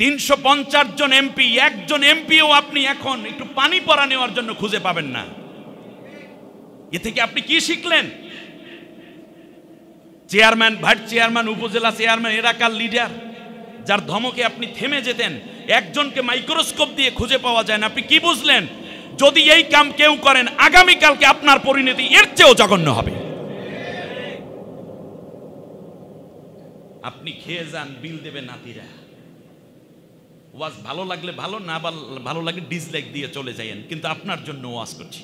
350 জন MP, একজন MPO আপনি এখন একটু পানি পড়া নেওয়ার জন্য খুঁজে পাবেন না। এ থেকে আপনি কি শিখলেন? চেয়ারম্যান, ভাইস চেয়ারম্যান, উপজেলা চেয়ারম্যান, এলাকার লিডার, যার ধমকে আপনি থেমে যেতেন, একজনকে মাইক্রোস্কোপ দিয়ে খুঁজে পাওয়া যায় না। আপনি কি বুঝলেন? যদি এই কাম কেউ করেন, আগামীকালকে আপনার পরিণতি এর চেয়েও জঘন্য হবে। আপনি খেয়ে যান, বিল দেবে নাতিরা। ওয়াজ ভালো লাগলে ভালো, না ভালো লাগলে ডিসলাইক দিয়ে চলে যাইয়েন, কিন্তু আপনার জন্য ওয়াজ করছি।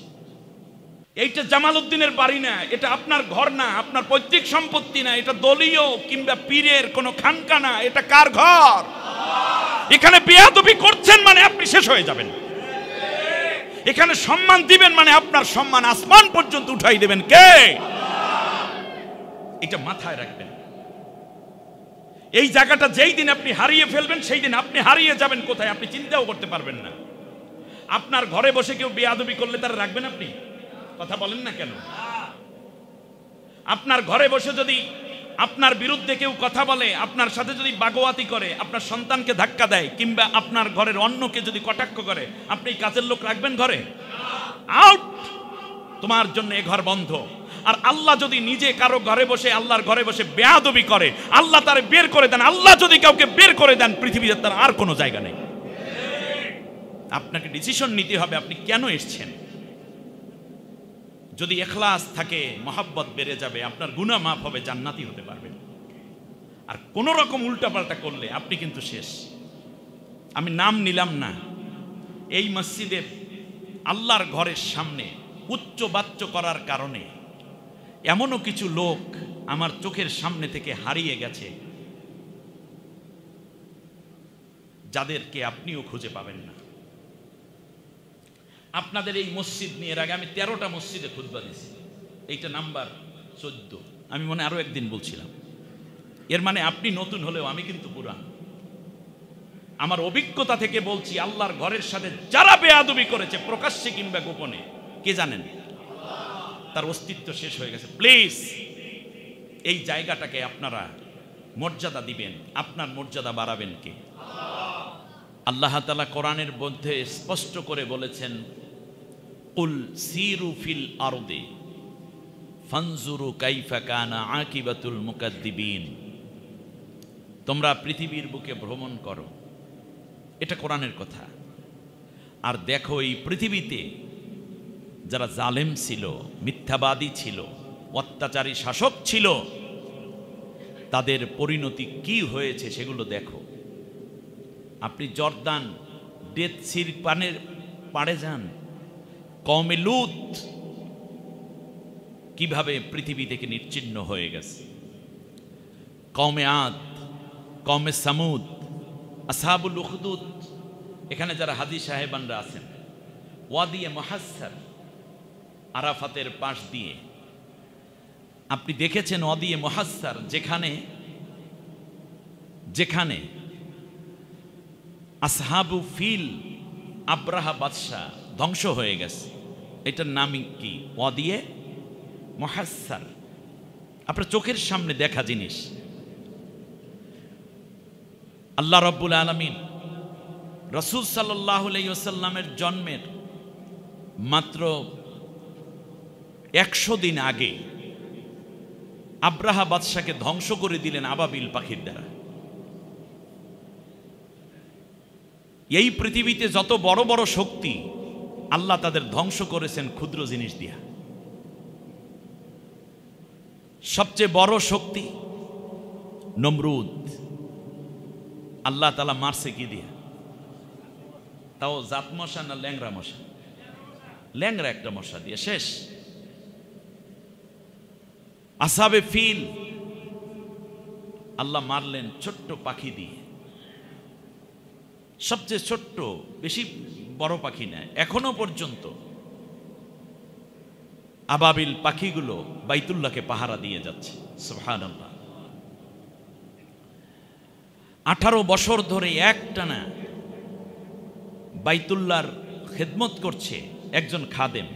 এইটা জামালউদ্দিনের বাড়ি না, এটা আপনার ঘর না, আপনার পৈতৃক সম্পত্তি না, এটা দলীয় কিংবা পীরের কোনো খানকা না, এটা কার ঘর? এখানে বেয়াদবি করছেন মানে আপনি শেষ হয়ে যাবেন। এখানে সম্মান দিবেন মানে আপনার সম্মান আসমান পর্যন্ত উঠাই দেবেন কে? এটা মাথায় রাখবেন। এই জায়গাটা যেই দিন আপনি হারিয়ে ফেলবেন, সেই দিন আপনি হারিয়ে যাবেন কোথায় আপনি চিন্তাও করতে পারবেন না। আপনার ঘরে বসে কেউ বেয়াদবি করলে তারা রাখবেন আপনি? কথা বলেন না কেন? আপনার ঘরে বসে যদি আপনার বিরুদ্ধে কেউ কথা বলে, আপনার সাথে যদি বাগোয়াতি করে, আপনার সন্তানকে ধাক্কা দেয়, কিংবা আপনার ঘরের অন্যকে যদি কটাক্ষ করে, আপনি কাজের লোক রাখবেন ঘরে? আউট! তোমার জন্য এ ঘর বন্ধ। আর আল্লাহ যদি নিজে কারো ঘরে বসে, আল্লাহর ঘরে বসে বেয়াদবি করে, আল্লাহ তারে বের করে দেন। আল্লাহ যদি কাউকে বের করে দেন, পৃথিবীতে তার আর কোনো জায়গা নেই। আপনাকে ডিসিশন নিতে হবে আপনি কেন এসেছেন। যদি ইখলাস থাকে, মহব্বত বেড়ে যাবে, আপনার গুনাহ মাফ হবে, জান্নাতি হতে পারবেন। আর কোন রকম উল্টাপাল্টা করলে আপনি কিন্তু শেষ। আমি নাম নিলাম না, এই মসজিদের আল্লাহর ঘরের সামনে উচ্চ বাচ্চ করার কারণে এমনও কিছু লোক আমার চোখের সামনে থেকে হারিয়ে গেছে, যাদেরকে আপনিও খুঁজে পাবেন না। আপনাদের এই মসজিদ নিয়ে এর আগে আমি 13টা মসজিদে খুতবা দিয়েছি, এইটা নাম্বার 14। আমি মনে আরো একদিন বলছিলাম। এর মানে আপনি নতুন হলেও আমি কিন্তু পুরান। আমার অভিজ্ঞতা থেকে বলছি, আল্লাহর ঘরের সাথে যারা বেয়াদবি করেছে প্রকাশ্যে কিংবা গোপনে, কে জানেন? তার অস্তিত্ব শেষ হয়ে গেছে। প্লিজ এই জায়গাটাকে আপনারা মর্যাদা দিবেন। আপনার মর্যাদা বাড়াবেন কে? আল্লাহ তাআলা কোরআনের মধ্যে স্পষ্ট করে বলেছেন, কুল সিরু ফিল আরদি ফানজুরু কাইফা কানা আকিবাতুল মুকাদ্দিবিন। তোমরা পৃথিবীর বুকে ভ্রমণ করো, এটা কোরআনের কথা। আর দেখো এই পৃথিবীতে যারা জালেম ছিল, মিথ্যাবাদী ছিল, অত্যাচারী শাসক ছিল, তাদের পরিণতি কি হয়েছে সেগুলো দেখো। আপনি জর্দান, ডেথ সির পাড়ে যান, কওমে লূত কিভাবে পৃথিবী থেকে নিশ্চিহ্ন হয়ে গেছে, কওমে আদ, কওমে সামুদ, আসহাবুল উখদুদ, এখানে যারা হাজী সাহেবানরা আছেন, ওয়াদিয়ে মুহাসসার, আরাফাতের পাশ দিয়ে আপনি দেখেছেন ওয়াদিয়ে মুহাসসার, যেখানে আসহাবু ফিল, আব্রাহা বাদশাহ ধ্বংস হয়ে গেছে। এটার নাম কি? ওয়াদিয়ে মুহাসসার। আপনার চোখের সামনে দেখা জিনিস। আল্লাহ রাব্বুল আলামিন রাসূল সাল্লাল্লাহু আলাইহি ওয়াসাল্লামের জন্মের মাত্র 100 দিন আগে আব্রাহা বাদশাকে ধ্বংস করে দিলেন আবাবিল পাখির দ্বারা। এই পৃথিবীতে যত বড় বড় শক্তি, আল্লাহ তাদের ধ্বংস করেছেন ক্ষুদ্র জিনিস দিয়া। সবচেয়ে বড় শক্তি নমরুদ, আল্লাহ তাআলা মারছে কি দিয়া? তাও জাত মশা না ল্যাংরা মশা? ল্যাংরা একটা মশা দিয়ে শেষ। আসহাবে ফিল আল্লাহ মারলেন ছোট্ট পাখি দিয়ে, সবচেয়ে ছোট্ট, বেশি বড় পাখি না। এখনো পর্যন্ত আবাবিল পাখিগুলো বাইতুল্লাহকে পাহারা দিয়ে যাচ্ছে। সুবহানাল্লাহ। 18 বছর ধরে একটানা বাইতুল্লাহর খেদমত করছে একজন খাদেম।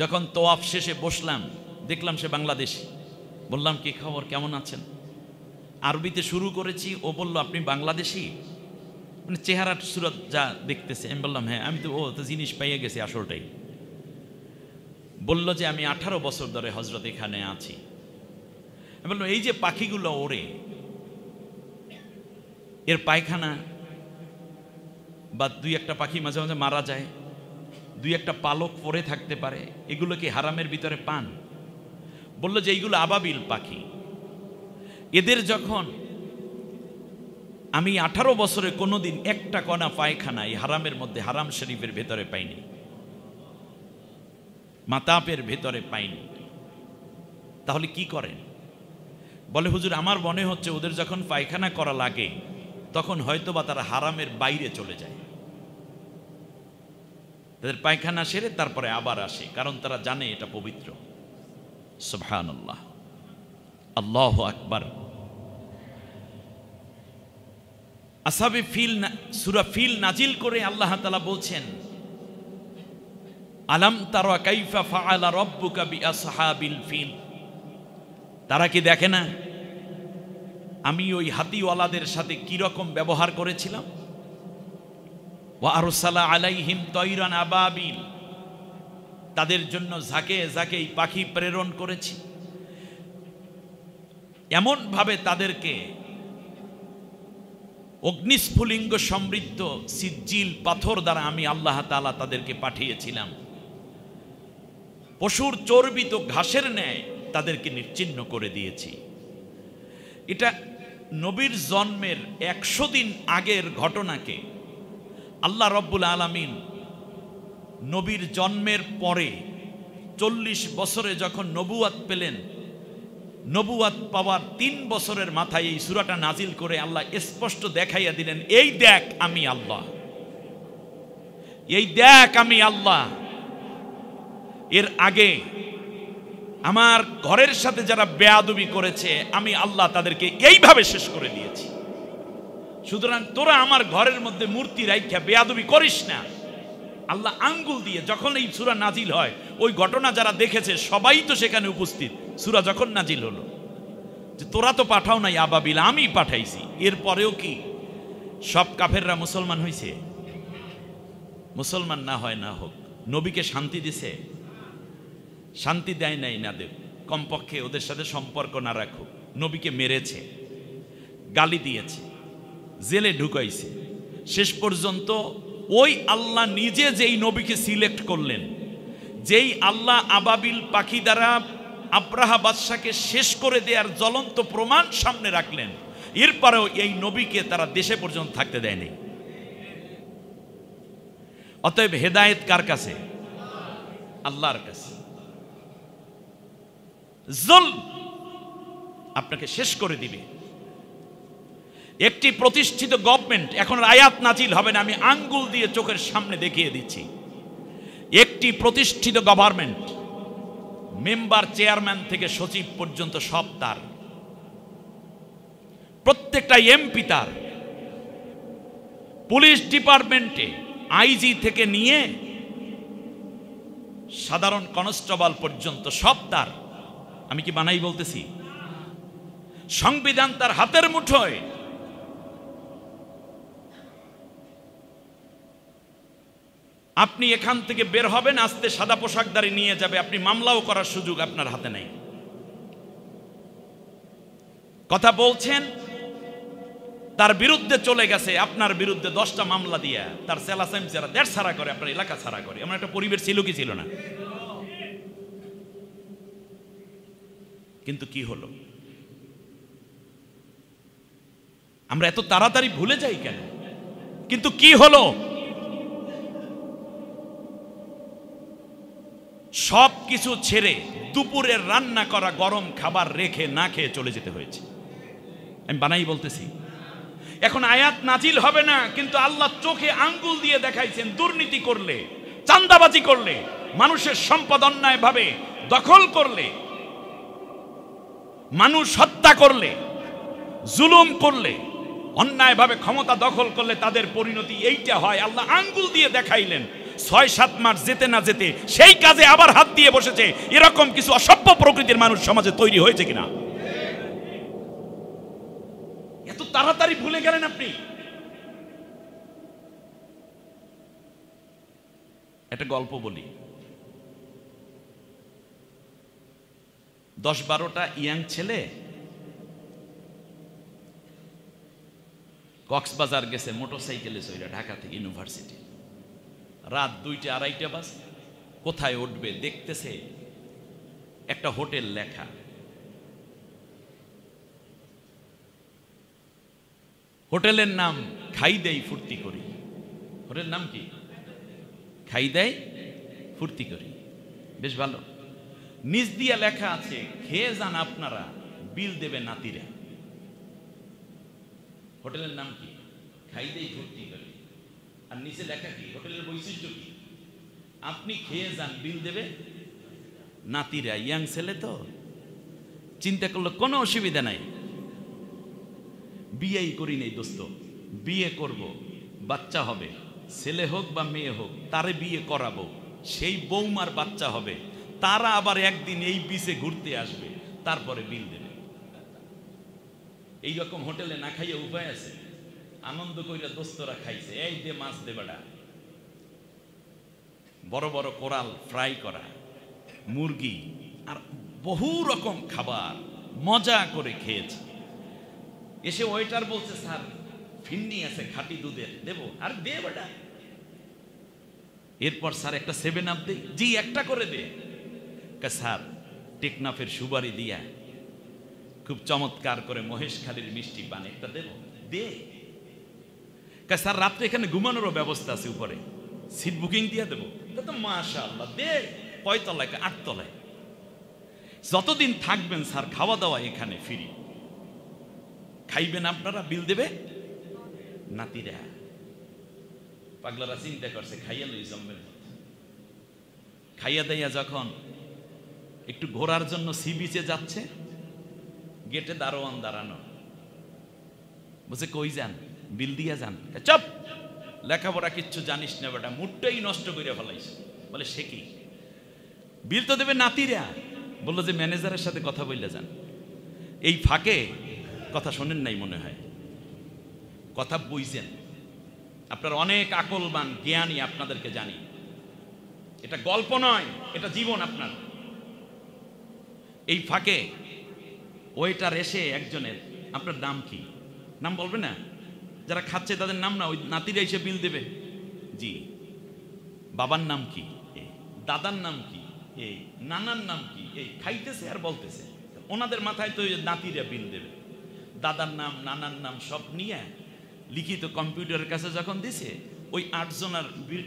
যখন তোয়াফ শেষে বসলাম, দেখলাম সে বাংলাদেশি। বললাম কি খবর, কেমন আছেন? আরবিতে শুরু করেছি, ও বলল আপনি বাংলাদেশি, মানে চেহারা সুরত যা দেখতেছে। আমি বললাম হ্যাঁ। আমি তো জিনিস পাইয়ে গেছি আসলটাই। বলল যে আমি 18 বছর ধরে হজরত এখানে আছি। আমি বললাম এই যে পাখিগুলো ওড়ে, এর পায়খানা বা দুই একটা পাখি মাঝে মাঝে মারা যায়, দুই একটা পালক পরে থাকতে পারে, এগুলো কি হারামের ভিতরে পান? বলল যে এইগুলো আবাবিল পাখি, এদের যখন আমি 18 বছরে কোনোদিন একটা কণা পায়খানা এই হারামের মধ্যে, হারাম শরীফের ভেতরে পাইনি, মাতাপের ভেতরে পাইনি। তাহলে কি করেন? বলে হুজুর আমার মনে হচ্ছে ওদের যখন পায়খানা করা লাগে তখন হয়তোবা তারা হারামের বাইরে চলে যায়, তাদের পায়খানা সেরে তারপরে আবার আসে, কারণ তারা জানে এটা পবিত্র। সুবহানাল্লাহ, আল্লাহু আকবার। আসহাবে ফিল, সূরা ফিল নাজিল করে আল্লাহ তাআলা বলছেন আলাম তারা কাইফা ফাআলা রাব্বুকা বিআসহাবিল ফিল। তারা কি দেখে না আমি ওই হাতিওয়ালাদের সাথে কি রকম ব্যবহার করেছিলাম? ওয়া আরসালা আলাইহিম তায়রান আবাবিল, তাদের জন্য ঝাঁকে ঝাঁকে পাখি প্রেরণ করেছি, এমন ভাবে তাদেরকে অগ্নিস্ফুলিঙ্গ সমৃদ্ধ সিজ্জিল পাথর দ্বারা আমি আল্লাহ তাআলা তাদেরকে পাঠিয়েছিলাম। পশুর চর্বিত ঘাসের ন্যায় তাদেরকে নিশ্চিহ্ন করে দিয়েছি। এটা নবীর জন্মের 100 দিন আগের ঘটনাকে আল্লাহ রব্বুল আলামিন নবীর জন্মের পরে 40 বছরে যখন নবুয়াত পেলেন, নবুয়াত পাওয়ার 3 বছরের মাথায় এই সূরাটা নাজিল করে আল্লাহ স্পষ্ট দেখাইয়া দিলেন, এই দেখ আমি আল্লাহ, এই দেখ আমি আল্লাহ। এর আগে আমার ঘরের সাথে যারা বেয়াদবি করেছে আমি আল্লাহ তাদেরকে এইভাবে শেষ করে দিয়েছি। সুতরাং তোরা আমার ঘরের মধ্যে মূর্তি রাইখা বেয়াদবি করিস না। আল্লাহ আঙ্গুল দিয়ে, যখন এই সূরা নাজিল হয় ওই ঘটনা যারা দেখেছে সবাই তো সেখানে উপস্থিত। সূরা যখন নাজিল হলো যে তোরা তো পাঠাও নাই আবাবিল, আমি পাঠাইছি। এরপরেও কি সব কাফেররা মুসলমান হয়েছে? মুসলমান না হয় না হোক, নবীকে শান্তি দিছে? শান্তি দেয় নাই, না দেব, কমপক্ষে ওদের সাথে সম্পর্ক না রাখুক। নবীকে মেরেছে, গালি দিয়েছে, জেলে ঢুকাইছে। শেষ পর্যন্ত ওই আল্লাহ নিজে যেই নবীকে সিলেক্ট করলেন, যেই আল্লাহ আবাবিল পাখি দ্বারা আব্রাহা বাদশাকে শেষ করে দেওয়ার জ্বলন্ত প্রমাণ সামনে রাখলেন, এরপরেও এই নবীকে তারা দেশে পর্যন্ত থাকতে দেয়নি। অতএব হেদায়েত কার কাছে? আল্লাহর কাছে। জুলম আপনাকে শেষ করে দিবে। একটি প্রতিষ্ঠিত গভর্নমেন্ট, এখন আয়াত নাজিল হবে না, আমি আঙ্গুল দিয়ে চোখের সামনে দেখিয়ে দিচ্ছি। একটি প্রতিষ্ঠিত গভর্নমেন্ট, মেম্বার চেয়ারম্যান থেকে সচিব পর্যন্ত সব তার, প্রত্যেকটা এমপি তার, পুলিশ ডিপার্টমেন্টে আইজি থেকে নিয়ে সাধারণ কনস্টেবল পর্যন্ত সব তার। আমি কি বানাই বলতেছি? সংবিধান তার হাতের মুঠোয়। আপনি এখান থেকে বের হবেন, আস্তে সাদা পোশাকধারী নিয়ে যাবে, আপনি মামলাও করার সুযোগ আপনার হাতে নাই। কথা বলছেন, তার বিরুদ্ধে চলে গেছে, আপনার বিরুদ্ধে 10টা মামলা দিয়া তার সেলাসাইম যারা দেশ ছাড়া করে, আপনার এলাকা ছাড়া করে। এমন একটা পরিবেশ ছিল কি ছিল না? কিন্তু কি হলো? আমরা এত তাড়াতাড়ি ভুলে যাই কেন? কিন্তু কি হলো? সব কিছু ছেড়ে দুপুরের রান্না করা গরম খাবার রেখে না খেয়ে চলে যেতে হয়েছে। আমি বানাই বলতেছি। এখন আয়াত নাজিল হবে না, কিন্তু আল্লাহ চোখে আঙ্গুল দিয়ে দেখাইছেন, দুর্নীতি করলে, চাঁদাবাজি করলে, মানুষের সম্পদ অন্যায়ভাবে দখল করলে, মানুষ হত্যা করলে, জুলুম করলে, অন্যায়ভাবে ক্ষমতা দখল করলে তাদের পরিণতি এইটা হয়। আল্লাহ আঙ্গুল দিয়ে দেখাইলেন। 6-7 মাস যেতে না যেতে সেই কাজে আবার হাত দিয়ে বসেছে। এরকম কিছু অসভ্য প্রকৃতির মানুষ সমাজে তৈরি হয়েছে কিনা? তাড়াতাড়ি ভুলে গেলেন আপনি। একটা গল্প বলি। 10-12টা ইয়াং ছেলে কক্সবাজার গেছে মোটরসাইকেলে চড়ে ঢাকা থেকে ইউনিভার্সিটি। রাত 2টা-2:30 বাজে। কোথায় উঠবে দেখতেছে একটা হোটেল লেখা। হোটেলের নাম খাই দেই ফুর্তি করি। হোটেলের নাম কি? খাই দেয় ফুর্তি করি। বেশ ভালো। নিচ দিয়া লেখা আছে খেয়ে যান আপনারা, বিল দেবে নাতিরা। হোটেলের নাম কি? খাই দেই ফুর্তি করি। আর নিচে লেখা কি? হোটেলের বৈশিষ্ট্য কি? আপনি খেয়ে যান, বিল দেবে নাতিরা। ইয়াং ছেলে তো চিন্তা করলো কোনো অসুবিধা নাই, বিয়েই করি নেই দোস্ত, বিয়ে করব, বাচ্চা হবে, ছেলে হোক বা মেয়ে হোক, তারে বিয়ে করাবো, সেই বৌমার বাচ্চা হবে, তারা আবার একদিন এই বিচে ঘুরতে আসবে, তারপরে বিল দেবে। এইরকম হোটেলে না খাইয়ে উপায় আছে? আনন্দ কইরা দোস্তরা খাইছে, এই দে মাছ দে বেড়া, বড় বড় কোরাল ফ্রাই করা, মুরগি আর বহু রকম খাবার মজা করে খেয়েছে। এসে ওয়েটার বলছে, স্যার ফিন্নি আছে খাঁটি দুধের, দেবো? আর দে বেটা। এরপর স্যার একটা 7 আপ দে। জি একটা করে দে। স্যার টেকনাফের সুবারি দিয়া খুব চমৎকার করে মহেশখালীর মিষ্টি পান একটা দেব? দে। স্যার রাত্রে এখানে ঘুমানোরও ব্যবস্থা আছে, উপরে সিট বুকিং দিয়ে দেবো? তো মাশাআল্লাহ, দে। কয় তলায়? 8 তলায়। যতদিন থাকবেন স্যার খাওয়া দাওয়া এখানে ফ্রি, খাইবেন আপনারা, বিল দেবে নাতিরা। পাগলারা চিন্তা করছে খাইয়া লই জম্মের মতো। খাইয়া দাইয়া যখন একটু ঘোরার জন্য সি বিচে যাচ্ছে, গেটে দারোয়ান দাঁড়ানো। বলছে কই যান? বিল দিয়া যান। চপ, লেখাপড়া কিচ্ছু জানিস না বেটা, মুডটাই নষ্ট করে ফেলাইছে। বলে সে কি? বিল তো দেবে নাতিরা। বললো যে ম্যানেজারের সাথে কথা বললে যান। এই ফাঁকে কথা শোনেন নাই মনে হয়, কথা বুঝছেন। আপনার অনেক আকলবান জ্ঞানী, আপনাদেরকে জানি, এটা গল্প নয়, এটা জীবন আপনার। এই ফাঁকে ওইটার এসে একজনের, আপনার নাম কি? নাম বলবে না, যারা খাচ্ছে তাদের নাম না, ওই নাতিরা এসে বিল দেবে। জি। বাবার নাম কি? দাদার নাম কি? এই নানার নাম কি? এই খাইতেছে আর বলতেছে। ওনাদের মাথায় তো নাতিরা বিল দেবে। দাদার নাম, নানার নাম সব নিয়ে লিখিত কম্পিউটারের কাছে যখন দিছে, ওই 8 জনের বিল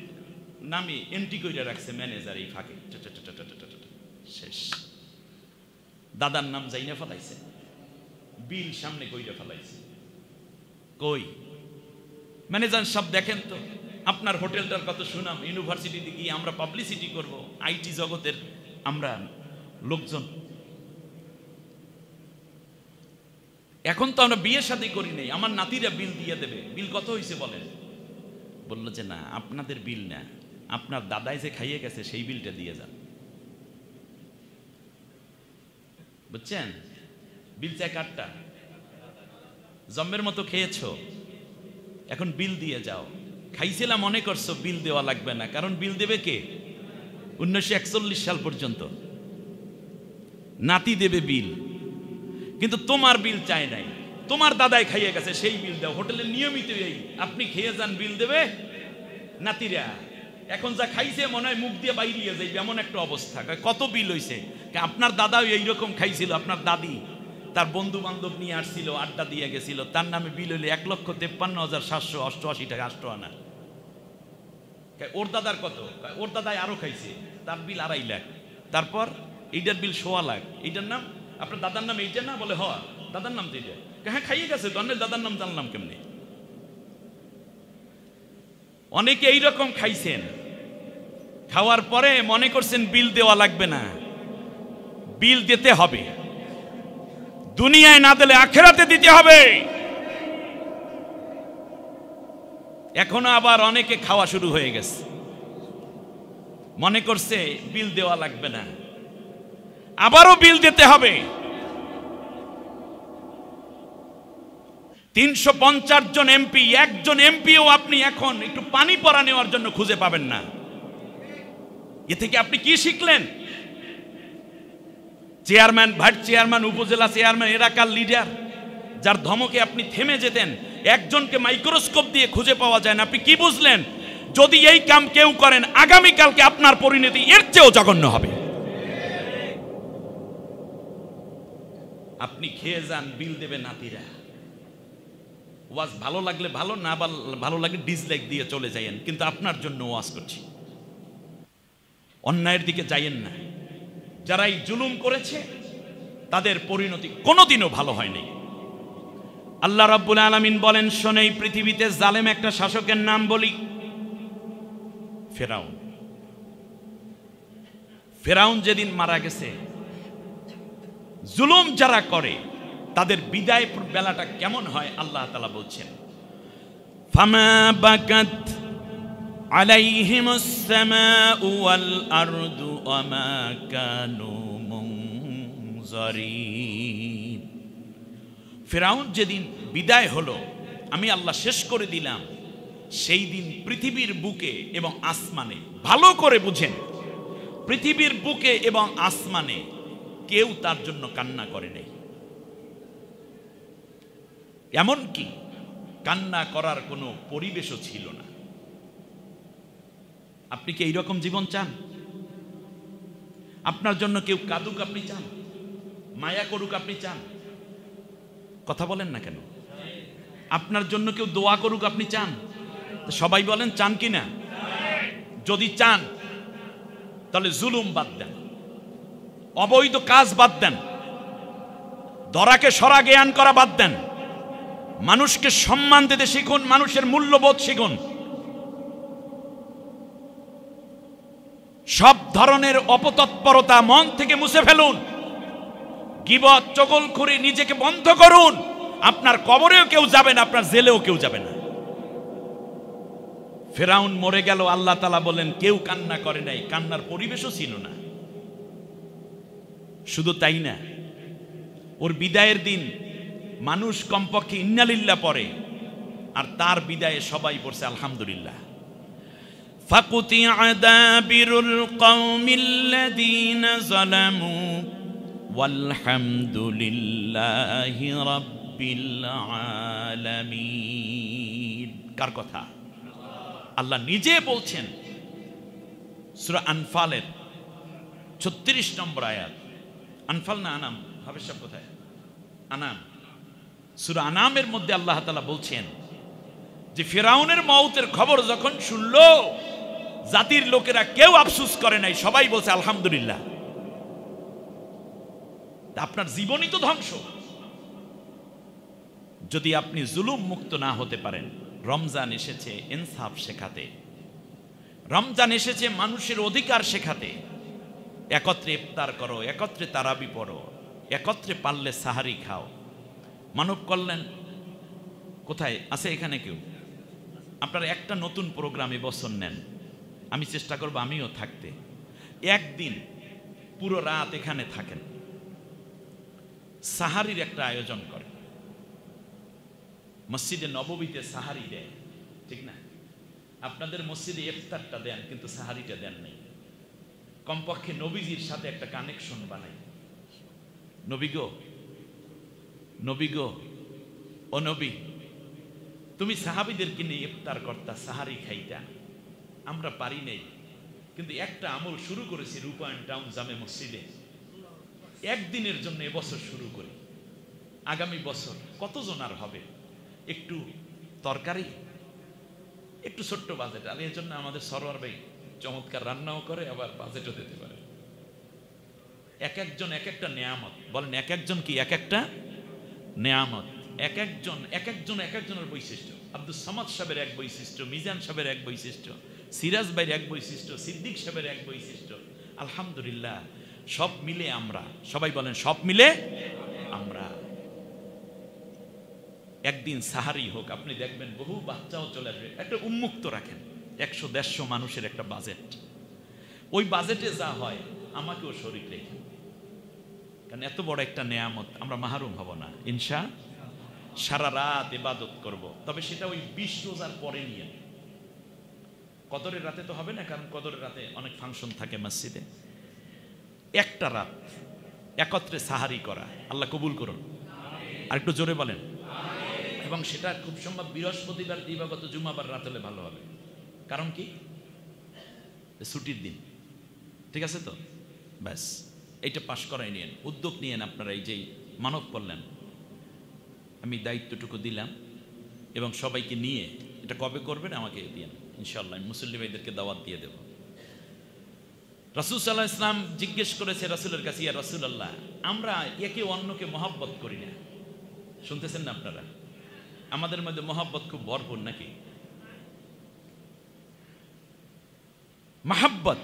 নামে এন্ট্রি করে রাখছে ম্যানেজার। এই ফাঁকে শেষ। দাদার নাম যাইনা ফেলাইছে, বিল সামনে কইরা ফেলাইছে। কই ম্যানেজার সব দেখেন তো, আপনার হোটেলটার কত সুনাম, ইউনিভার্সিটিতে গিয়ে আমরা পাবলিসিটি করব, আইটি জগতের আমরা লোকজন। এখন তো আমরা বিয়ে শাদী করি নাই, আমার নাতিরা বিল দিয়ে দেবে। বিল কত হয়েছে বলেন? বললো যে না, আপনাদের বিল না, আপনার দাদাই যে খাইয়ে গেছে সেই বিলটা দিয়ে যান। বুঝছেন? বিল চাই কাটটা, জম্মের মতো খেয়েছো, এখন বিল দিয়ে যাও। খাইছিলাম মনে করছো বিল দেওয়া লাগবে না, কারণ বিল দেবে কে? 1941 সাল পর্যন্ত নাতি দেবে বিল, কিন্তু তোমার বিল চাই নাই, তোমার দাদাই খাইয়ে গেছে সেই বিল দাও। হোটেলের নিয়মিত এই, আপনি খেয়ে যান, বিল দেবে নাতিরা। এখন যা খাইছে মনে হয় মুখ দিয়ে বাইরিয়ে যাইবে, এমন একটা অবস্থা। কত বিল হইছে? আপনার দাদাও এইরকম খাইছিল, আপনার দাদি তার বন্ধু বান্ধব নিয়ে আসছিল, আড্ডা দিয়ে গেছিল, তার নামে বিল হইলে 1,53,788 টাকা 8 আনা। ওর দাদার কত? ওর দাদাই আরো খাইছে, তার বিল 2.5 লাখ। তারপর এইটার বিল 1.25 লাখ। এইটার নাম, আপনার দাদার নাম এইটা না? বলে হ, দাদার নাম তো এইটা। হ্যাঁ খাইয়ে গেছে, দন্ডের দাদার নাম জানলাম কেমনি? অনেকে এইরকম খাইছেন, খাওয়ার পরে মনে করছেন বিল দেওয়া লাগবে না। বিল দিতে হবে, দুনিয়ায় না দিলে আখেরাতে দিতে হবে। এখনো আবার অনেকে খাওয়া শুরু হয়ে গেছে, মনে করছে বিল দেওয়া লাগবে না, আবারও বিল দিতে হবে। 350 জন এমপি, একজন এমপিও আপনি এখন একটু পানি পরা নেওয়ার জন্য খুঁজে পাবেন না। এ থেকে আপনি কি শিখলেন? চেয়ারম্যান, ভাইস চেয়ারম্যান, উপজেলা চেয়ারম্যান, এলাকার লিডার, যার ধমকে আপনি থেমে যেতেন, একজনকে মাইক্রোস্কোপ দিয়ে খুঁজে পাওয়া যায় না। আপনি কি বুঝলেন? যদি এই কাম কেউ করেন, আগামীকালকে আপনার পরিণতি এর চেয়েও জঘন্য হবে। আপনি খেয়ে যান, বিল দেবে নাতিরা। ওয়াজ ভালো লাগলে ভালো, না ভালো লাগলে ডিসলাইক দিয়ে চলে যাইয়েন, কিন্তু আপনার জন্য ওয়াজ করছি। অন্যায়ের দিকে যাইয়েন না। যারা এই জুলুম করেছে তাদের পরিণতি কোনোদিনও ভালো হয়নি। আল্লাহ রাব্বুল আলামিন বলেন, শোনে, এই পৃথিবীতে জালেম একটা শাসকের নাম বলি, ফেরাউন। ফেরাউন যেদিন মারা গেছে, জুলুম যারা করে তাদের বিদায় বেলাটা কেমন হয় আল্লাহ তাআলা বলছেন, ফামা বাকাত আলাইহিমুস সামাউ ওয়াল আরদু ওয়ামা কানু মুনজারিন। ফেরাউন যেদিন বিদায় হলো, আমি আল্লাহ শেষ করে দিলাম, সেই দিন পৃথিবীর বুকে এবং আসমানে, ভালো করে বুঝেন, পৃথিবীর বুকে এবং আসমানে কেউ তার জন্য কান্না করে নাই। এমনকি কান্না করার কোনো পরিবেশও ছিল না। আপনি কি এইরকম জীবন চান? আপনার জন্য কেউ কাঁদুক আপনি চান? মায়া করুক আপনি চান? কথা বলেন না কেন? আপনার জন্য কেউ দোয়া করুক আপনি চান? সবাই বলেন চান কি না? যদি চান তাহলে জুলুম বাদ দেন, অবৈধ কাজ বাদ দেন, দরাকে সরা জ্ঞান করা বাদ দেন, মানুষকে সম্মান দিতে শিখুন, মানুষের মূল্যবোধ শিখুন। সব ধরনের অপতৎপরতা মন থেকে মুছে ফেলুন। গীবত, চগলখড়ি নিজেকে বন্ধ করুন। আপনার কবরেও কেউ যাবে না, আপনার জেলেও কেউ যাবে না। ফেরাউন মরে গেল, আল্লাহ তাআলা বলেন কেউ কান্না করে নাই, কান্নার পরিবেশও ছিল না। শুধু তাই না, ওর বিদায়ের দিন মানুষ কমপক্ষে ইন্নালিল্লাহ পড়ে, আর তার বিদায়ে সবাই পড়ছে আলহামদুলিল্লাহ। ফাকুতিআ দাবিরুল কওমিল্লাযীনা যালামু ওয়ালহামদুলিল্লাহি রাব্বিল আলামিন। কার কথা? আল্লাহ নিজে বলছেন সূরা আনফালের 36 নম্বর আয়াত। আনফাল না আনাম? হাফেজ সাহেব কোথায়? আনাম। সূরা আনামের মধ্যে আল্লাহ তাআলা বলছেন যে ফিরআউনের মওতের খবর যখন শুনলো, জাতির লোকেরা কেউ আফসোস করে নাই, সবাই বলছে আলহামদুলিল্লাহ। আপনার জীবনই তো ধ্বংস। যদি আপনি জুলুম মুক্ত না হতে পারেন, রমজান এসেছে ইনসাফ শেখাতে, রমজান এসেছে মানুষের অধিকার শেখাতে। একত্রে ইফতার করো, একত্রে তারাবি পড়ো, একত্রে পারলে সাহারি খাও। মানব কল্যাণ কোথায় আছে? এখানে কেউ? আপনারা একটা নতুন প্রোগ্রাম এবছর নেন, আমি চেষ্টা করব আমিও থাকতে। একদিন পুরো রাত এখানে থাকেন, সাহারির একটা আয়োজন করেন। মসজিদে নববীতে সাহারি দেয়, ঠিক না? আপনাদের মসজিদে ইফতারটা দেন, কিন্তু সাহারিটা দেন নাই। কমপক্ষে নবীজির সাথে একটা কানেকশন বানাই। নবী গো, নবী গো, ও নবী, তুমি সাহাবীদেরকে নিয়ে ইফতার করতা, সাহারি খাইতা, আমরা পারি নাই, কিন্তু একটা আমল শুরু করেছি রূপায়ণ টাউন জামে মসজিদে। একদিনের জন্য এবছর শুরু করি, আগামী বছর কতজন আর হবে? একটু তরকারি, একটু ছোট্ট বাজেট, আর এর জন্য আমাদের সরোয়ার ভাই চমৎকার রান্নাও করে, আবার বাজেটও দিতে পারে। এক একজন এক একটা নেয়ামত। বলেন এক একজন কি? এক একটা নেয়ামত। এক একজন এক একজনের বৈশিষ্ট্য। আব্দুল সামাদ সাহেবের এক বৈশিষ্ট্য, মিজান সাহেবের এক বৈশিষ্ট্য, সিরাজ ভাইয়ের এক বৈশিষ্ট্য, সিদ্দিক সাহেবের এক বৈশিষ্ট্য। আলহামদুলিল্লাহ, সব মিলে আমরা, সবাই বলেন সব মিলে আমরা। একদিন সাহারি হোক, আপনি দেখবেন বহু বাচ্চাও চলে আসবে। একটা উন্মুক্ত রাখেন, 100-150 মানুষের একটা বাজেট। ওই বাজেটে যা হয় আমাকেও শরীক রেখে, কারণ এত বড় একটা নেয়ামত, আমরা মাহরুম হব না ইনশাআল্লাহ। সারা রাত ইবাদত করব, তবে সেটা ওই 20 রোজার পরে নিয়ে। কদরের রাতে তো হবে না, কারণ কদরের রাতে অনেক ফাংশন থাকে মসজিদে। একটা রাত একত্রে সাহারি করা, আল্লাহ কবুল করুন। আর একটু জোরে বলেন। এবং সেটা খুব সম্ভব বৃহস্পতিবার দিবাগত জুমাবার রাত হলে ভালো হবে। কারণ কি? ছুটির দিন, ঠিক আছে তো? ব্যাস, এইটা পাশ করাই নিয়েন, উদ্যোগ নিয়েন আপনারা। এই যে মানব কল্যাণ, আমি দায়িত্বটুকু দিলাম এবং সবাইকে নিয়ে এটা কবে করবেন আমাকে দিয়েন, ইনশাআল্লাহ আমি মুসল্লি ভাইদেরকে দাওয়াত দিয়ে দেব। রাসূল সাল্লাল্লাহু আলাইহি ওয়াসাল্লাম জিজ্ঞেস করেছে রাসূলের কাছে, ইয়া রাসূলুল্লাহ, আমরা একে অন্যকে মহব্বত করি না। শুনতেছেন না আপনারা? আমাদের মধ্যে মহব্বত খুব ভরপুর নাকি? মহব্বত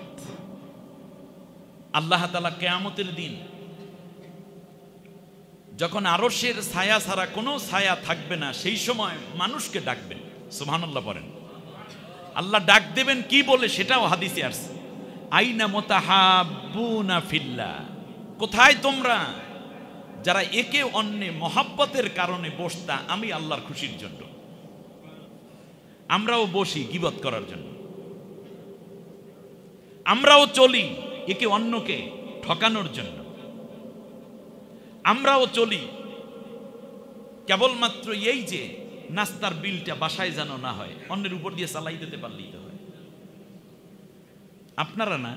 আল্লাহ তাআলা কিয়ামতের দিন যখন আরশের ছায়া ছাড়া কোনো ছায়া থাকবে না, সেই সময় মানুষকে ডাকবেন। সুবহানাল্লাহ বলেন। আল্লাহ ডাক দেবেন কি বলে, সেটাও হাদিসে আসছে, আইনা মুতাহাব্বুনা ফিল্লাহ, কোথায় তোমরা যারা একে অন্যে মহব্বতের কারণে বসতা আমি আল্লাহর খুশির জন্য। আমরাও বসি গীবত করার জন্য, আমরাও চলি একে অন্যকে ঠকানোর জন্য, আমরাও চলি কেবলমাত্র এই যে নাস্তার বিলটা বাসায় যেন না হয়, অন্যের উপর দিয়ে চালাই দিতে পারলেই তো হয়। আপনারা না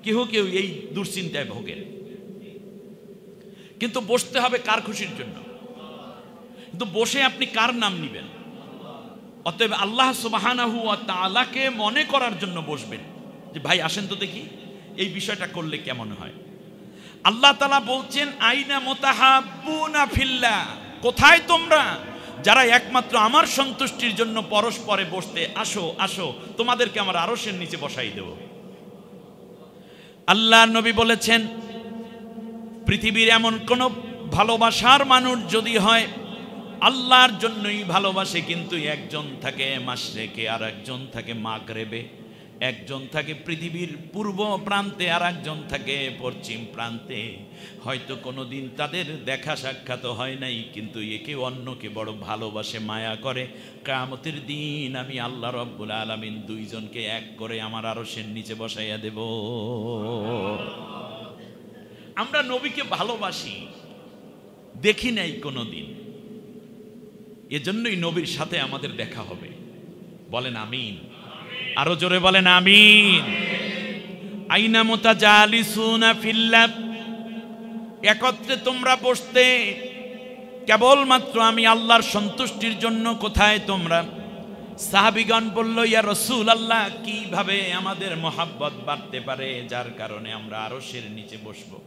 কেউ কেউ এই দুশ্চিন্তায় ভোগেন, কিন্তু বসতে হবে কার খুশির জন্য? কিন্তু বসে আপনি কার নাম নিবেন? অতএব আল্লাহ সুবহানাহু ওয়া তাআলাকে মনে করার জন্য বসবেন, যে ভাই আসেন তো দেখি এই বিষয়টা করলে কেমন হয়। আল্লাহ তাআলা বলছেন, আইনা মুতাহাব্বুনা ফিল্লাহ, কোথায় তোমরা যারা একমাত্র আমার সন্তুষ্টির জন্য পরস্পরে বসতে, আসো আসো তোমাদেরকে আমার আরশের নিচে বসাই দেব। আল্লাহ নবী বলেছেন, পৃথিবীর এমন কোন ভালোবাসার মানুষ যদি হয় আল্লাহর জন্যই ভালোবাসে, কিন্তু একজন থাকে মাশরিকে আর একজন থাকে মাগরিবে, একজন থাকে পৃথিবীর পূর্ব প্রান্তে আর একজন থাকে পশ্চিম প্রান্তে, হয়তো কোনোদিন তাদের দেখা সাক্ষাৎ হয় নাই, কিন্তু একে অন্যকে বড় ভালোবাসে, মায়া করে, কিয়ামতের দিন আমি আল্লাহ রাব্বুল আলামিন দুইজনকে এক করে আমার আরশের নিচে বসাইয়া দেব। আমরা নবীকে ভালোবাসি, দেখি নাই কোনোদিন, এজন্যই নবীর সাথে আমাদের দেখা হবে। বলেন আমিন, আরো জোরে বলেন আমিন। আইনা মুতাজালিসুনা ফিল্লাহ, একত্রে তোমরা বসতে কেবলমাত্র আমি আল্লাহর সন্তুষ্টির জন্য, কোথায় তোমরা? সাহাবীগণ বলল, ইয়া রাসূলুল্লাহ, কিভাবে আমাদের মহব্বত বাড়তে পারে যার কারণে আমরা আরশের নিচে বসবো?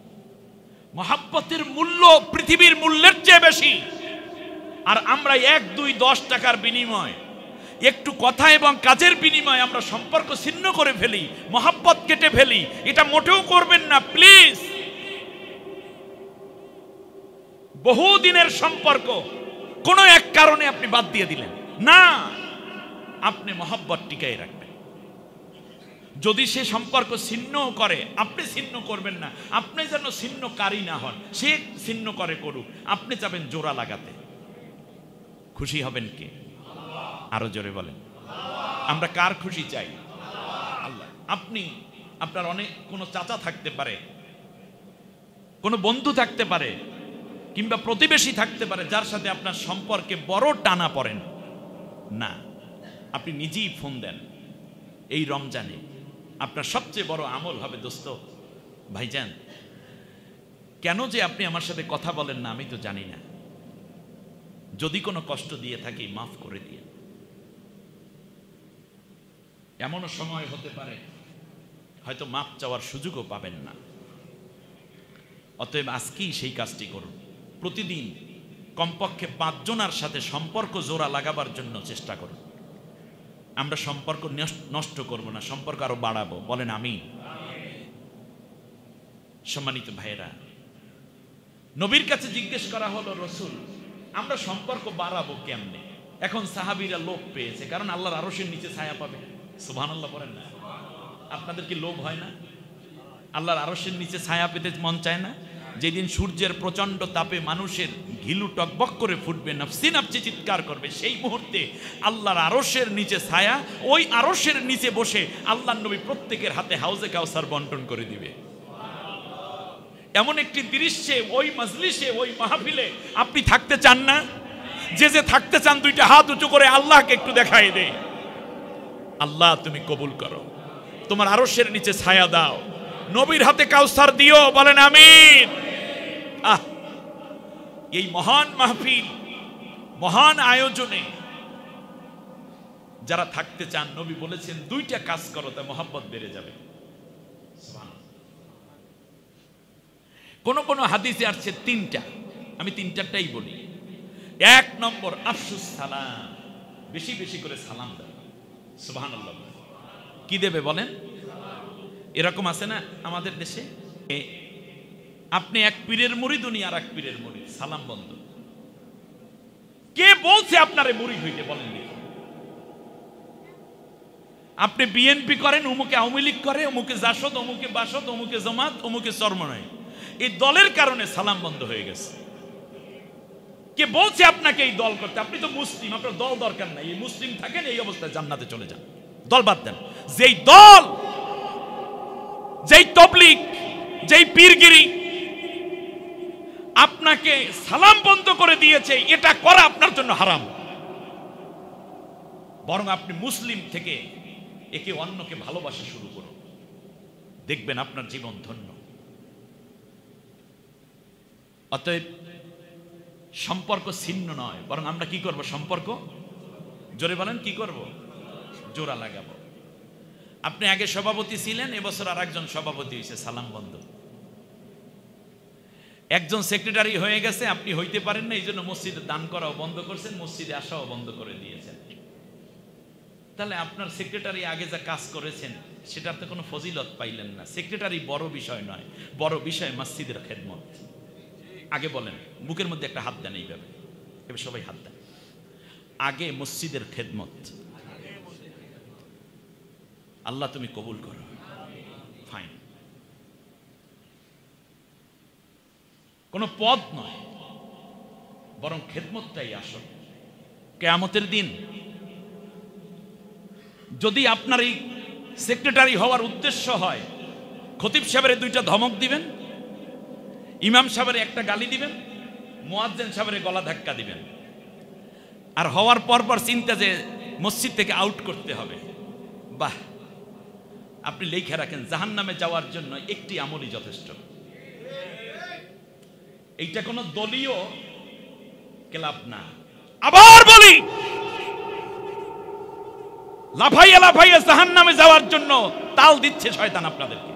মহব্বতের মূল্য পৃথিবীর মূল্যের চেয়ে বেশি, আর আমরা 1, 2, 10 টাকার বিনিময়, একটু কথা এবং কাজের বিনিময়ে আমরা সম্পর্ক ছিন্ন করে ফেলি, মহব্বত কেটে ফেলি। এটা মোটেও করবেন না প্লিজ। বহুদিনের সম্পর্ক কোনো এক কারণে আপনি বাদ দিয়ে দিলেন না, আপনি মহব্বত টিকাই রাখবেন। যদি সে সম্পর্ক ছিন্ন করে, আপনি ছিন্ন করবেন না, আপনি যেন ছিন্নকারী না হন। সে ছিন্ন করে করুক, আপনি যাবেন জোড়া লাগাতে। খুশি হবেন কে? আরো জোরে বলেন। আমরা কার খুশি চাই? আল্লাহ। আপনি, আপনার অনেক কোনো চাচা থাকতে পারে, কোনো বন্ধু থাকতে পারে, কিংবা প্রতিবেশী থাকতে পারে যার সাথে আপনার সম্পর্কে বড় টানা পড়েন না, আপনি নিজেই ফোন দেন। এই রমজানে আপনার সবচেয়ে বড় আমল হবে, দোস্ত ভাইজান, কেন যে আপনি আমার সাথে কথা বলেন না আমি তো জানি না, যদি কোনো কষ্ট দিয়ে থাকি মাফ করে দিয়ে। এমনও সময় হতে পারে হয়তো মাফ চাওয়ার সুযোগও পাবেন না। অতএব আজকেই সেই কাজটি করুন। প্রতিদিন কমপক্ষে 5 জনের সাথে সম্পর্ক জোড়া লাগাবার জন্য চেষ্টা করুন। আমরা সম্পর্ক নষ্ট করব না, সম্পর্ক আরো বাড়াবো। বলেন আমিন। সম্মানিত ভাইয়েরা, নবীর কাছে জিজ্ঞেস করা হলো, রাসূল আমরা সম্পর্ক বাড়াবো কেমনে? এখন সাহাবীরা লোভ পেয়েছে, কারণ আল্লাহর আরশের নিচে ছায়া পাবে। সুবহানাল্লাহ বলেন না? আপনাদের কি লোভ হয় না? আল্লাহর আরশের নিচে ছায়া পেতে মন চায় না? যেদিন সূর্যের প্রচন্ড তাপে মানুষের ঘিলু টকবক করে ফুটবে, নফসি নফসি চিৎকার করবে, সেই মুহূর্তে আল্লাহর আরশের নিচে ছায়া, ওই আরশের নিচে বসে আল্লাহর নবী প্রত্যেকের হাতে হাউজে কাউসার বন্টন করে দিবে। এমন একটি দৃশ্যে, ওই মজলিসে, ওই মাহফিলে আপনি থাকতে চান না? যে যে থাকতে চান দুইটা হাত উঁচু করে আল্লাহকে একটু দেখাই দে। আল্লাহ তুমি কবুল করো, তোমার আরশের নিচে ছায়া দাও, নবীর হাতে কাউসার দিও, বলেন আমিন। এই মহান মাহফিল, মহান আয়োজনে যারা থাকতে চান, নবী বলেছেন দুইটা কাজ করো, তা মহব্বত বেড়ে যাবে। কোন কোন হাদিসে আসছে তিনটা, আমি তিনটাই বলি। এক নম্বর, আফসুস সালাম, বেশি বেশি করে সালাম দেবে। সুবহানাল্লাহ। কি দেবে বলেন? এরকম আছে না আমাদের দেশে, আপনি এক পীরের মুরিদ, উনি আর এক পীরের মুরিদ, সালাম বন্ধ। কে বলছে আপনারে মুরিদ হইতে? বলেন দেখি। আপনি বিএনপি করেন, অমুকে আওয়ামী লীগ করে, অমুকে জাসদ, অমুকে বাসদ, অমুকে জামাত, অমুকে চরমনাই, এই দলের কারণে সালাম বন্ধ হয়ে গেছে। কে বলছে আপনাকে এই দল করতে? আপনি তো মুসলিম, আপনার দল দরকার নাই। এই মুসলিম থাকেন, এই অবস্থায় জান্নাতে চলে যান, দল বাদ দেন। যেই দল, যেই তবলিগ, যেই পীরগিরি আপনাকে সালাম বন্ধ করে দিয়েছে, এটা করা আপনার জন্য হারাম। বরং আপনি মুসলিম থেকে একে অন্যকে ভালোবাসা শুরু করুন, দেখবেন আপনার জীবন ধন্য। অতএব সম্পর্ক ছিন্ন নয়, বরং আমরা কি করব? সম্পর্ক, জোরে বলেন, কি করব? জোড়া লাগাবো। আপনি আগে সভাপতি ছিলেন, এবছর আর একজন সভাপতি হয়েছে, সালাম বন্ধ। একজন সেক্রেটারি হয়ে গেছে, আপনি হইতে পারেন না, এই জন্য মসজিদে দান করাও বন্ধ করছেন, মসজিদে আসাও বন্ধ করে দিয়েছেন। তাহলে আপনার সেক্রেটারি আগে যা কাজ করেছেন সেটার তো কোনো ফজিলত পাইলেন না। সেক্রেটারি বড় বিষয় নয়, বড় বিষয় মসজিদের খেদমত। আগে বলেন, বুকের মধ্যে একটা হাত দেন, এইভাবে এবার সবাই হাত দেন। আগে মসজিদের খেদমত। আল্লাহ তুমি কবুল করো। ফাইন, কোনো পদ নয়, বরং খেদমতটাই আসল। কিয়ামতের দিন যদি আপনার এই সেক্রেটারি হওয়ার উদ্দেশ্য হয়, খতিব সাহেবের দুইটা ধমক দিবেন, ইমাম সাহেবের একটা গালি দিবেন, মুয়াজ্জিন সাহেবের গলা ধাক্কা দিবেন, আর হওয়ার পর চিন্তা যে মসজিদ থেকে আউট করতে হবে, বাহ, আপনি লেখা রাখেন জাহান্নামে যাওয়ার জন্য একটি আমলই যথেষ্ট। এইটা কোনো দলীয় ক্লাব না। আবার বলি, লাফাইয়া লাফাইয়া জাহান্নামে যাওয়ার জন্য তাল দিচ্ছে শয়তান আপনাদেরকে।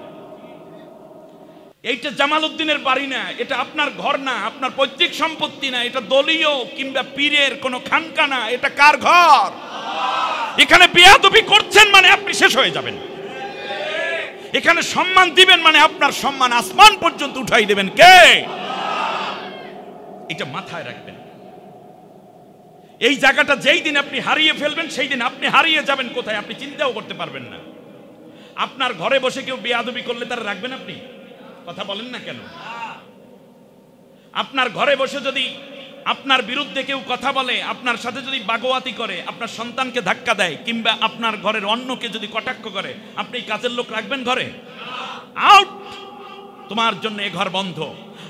এইটা জামাল উদ্দিনের বাড়ি না, এটা আপনার ঘর না, আপনার পৈতৃক সম্পত্তি না, এটা দলীয় কিংবা পীরের কোনো খানকা না, এটা কার ঘর? এখানে বেয়াদবি করছেন মানে আপনি শেষ হয়ে যাবেন। এখানে সম্মান দিবেন মানে আপনার সম্মান আসমান পর্যন্ত উঠাই দেবেন কে? এটা মাথায় রাখবেন। এই জায়গাটা যেই দিন আপনি হারিয়ে ফেলবেন, সেই দিন আপনি হারিয়ে যাবেন কোথায় আপনি চিন্তাও করতে পারবেন না। আপনার ঘরে বসে কেউ বেয়াদবি করলে তারা রাখবেন আপনি? কথা বলেন না কেন? আপনার ঘরে বসে যদি আপনার বিরুদ্ধে কেউ কথা বলে, আপনার সাথে যদি বাগোয়াতি করে, আপনার সন্তানকে ধাক্কা দেয়, কিংবা আপনার ঘরের অন্যকে যদি কটাক্ষ করে, আপনি কাজের লোক রাখবেন ঘরে? আউট, তোমার জন্য এ ঘর বন্ধ।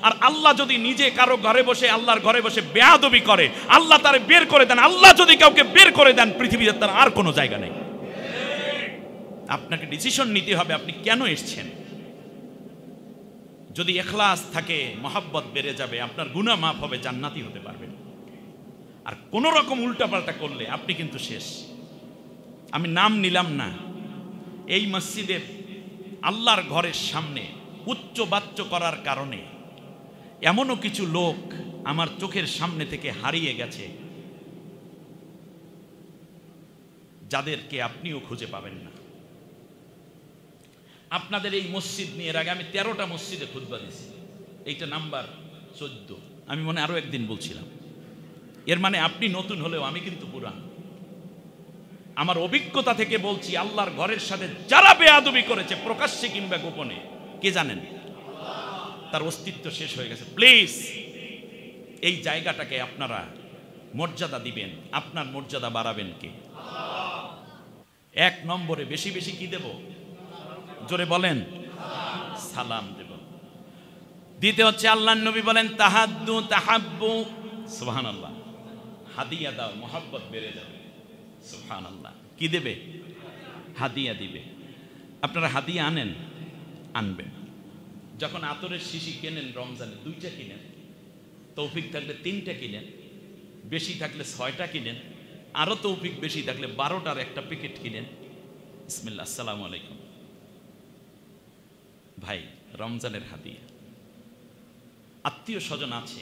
আর আল্লাহ যদি নিজে কারো ঘরে বসে, আল্লাহর ঘরে বসে বেয়াদবি করে, আল্লাহ তারে বের করে দেন। আল্লাহ যদি কাউকে বের করে দেন, পৃথিবীতে তার আর কোনো জায়গা নেই। আপনাকে ডিসিশন নিতে হবে আপনি কেন এসেছেন। যদি ইখলাস থাকে, মহব্বত বেড়ে যাবে, আপনার গুনাহ মাফ হবে, জান্নাতি হতে পারবেন। আর কোন রকম উল্টাপাল্টা করলে আপনি কিন্তু শেষ। আমি নাম নিলাম না, এই মসজিদের আল্লাহর ঘরের সামনে উচ্চ বাচ্চ করার কারণে এমনও কিছু লোক আমার চোখের সামনে থেকে হারিয়ে গেছে, যাদেরকে আপনিও খুঁজে পাবেন না। আপনাদের এই মসজিদ নিয়ে এর আগে আমি 13টা মসজিদে খুতবা দিয়েছি, এইটা নাম্বার 14। আমি মনে আরো একদিন বলছিলাম। এর মানে আপনি নতুন হলেও আমি কিন্তু পুরান। আমার অভিজ্ঞতা থেকে বলছি, আল্লাহর ঘরের সাথে যারা বেয়াদবি করেছে প্রকাশ্যে কিংবা গোপনে, কে জানেন? তার অস্তিত্ব শেষ হয়ে গেছে। প্লিজ এই জায়গাটাকে আপনারা মর্যাদা দিবেন। আপনার মর্যাদা বাড়াবেন কে? এক নম্বরে বেশি বেশি কি দেব? জোরে বলেন, সালাম দেব। দ্বিতীয় হচ্ছে আল্লাহর নবী বলেন তাহাদ্দু তাহাব্বু, সুবহানাল্লাহ, হাদিয়া দাও, মহব্বত বেড়ে যাবে। সুবহানাল্লাহ, কি দেবে? হাদিয়া দিবে। আপনারা হাদিয়া আনেন, আনবেন। যখন আতরের শিশি কেনেন রমজানে 2টা কিনেন, তৌফিক থাকলে 3টা কিনেন, বেশি থাকলে 6টা কিনেন, আরো তৌফিক বেশি থাকলে 12টার একটা প্যাকেট কিনেন। বিসমিল্লাহ, আসসালামু আলাইকুম। ভাই, রমজানের হাদিয়া। আত্মীয় স্বজন আছে,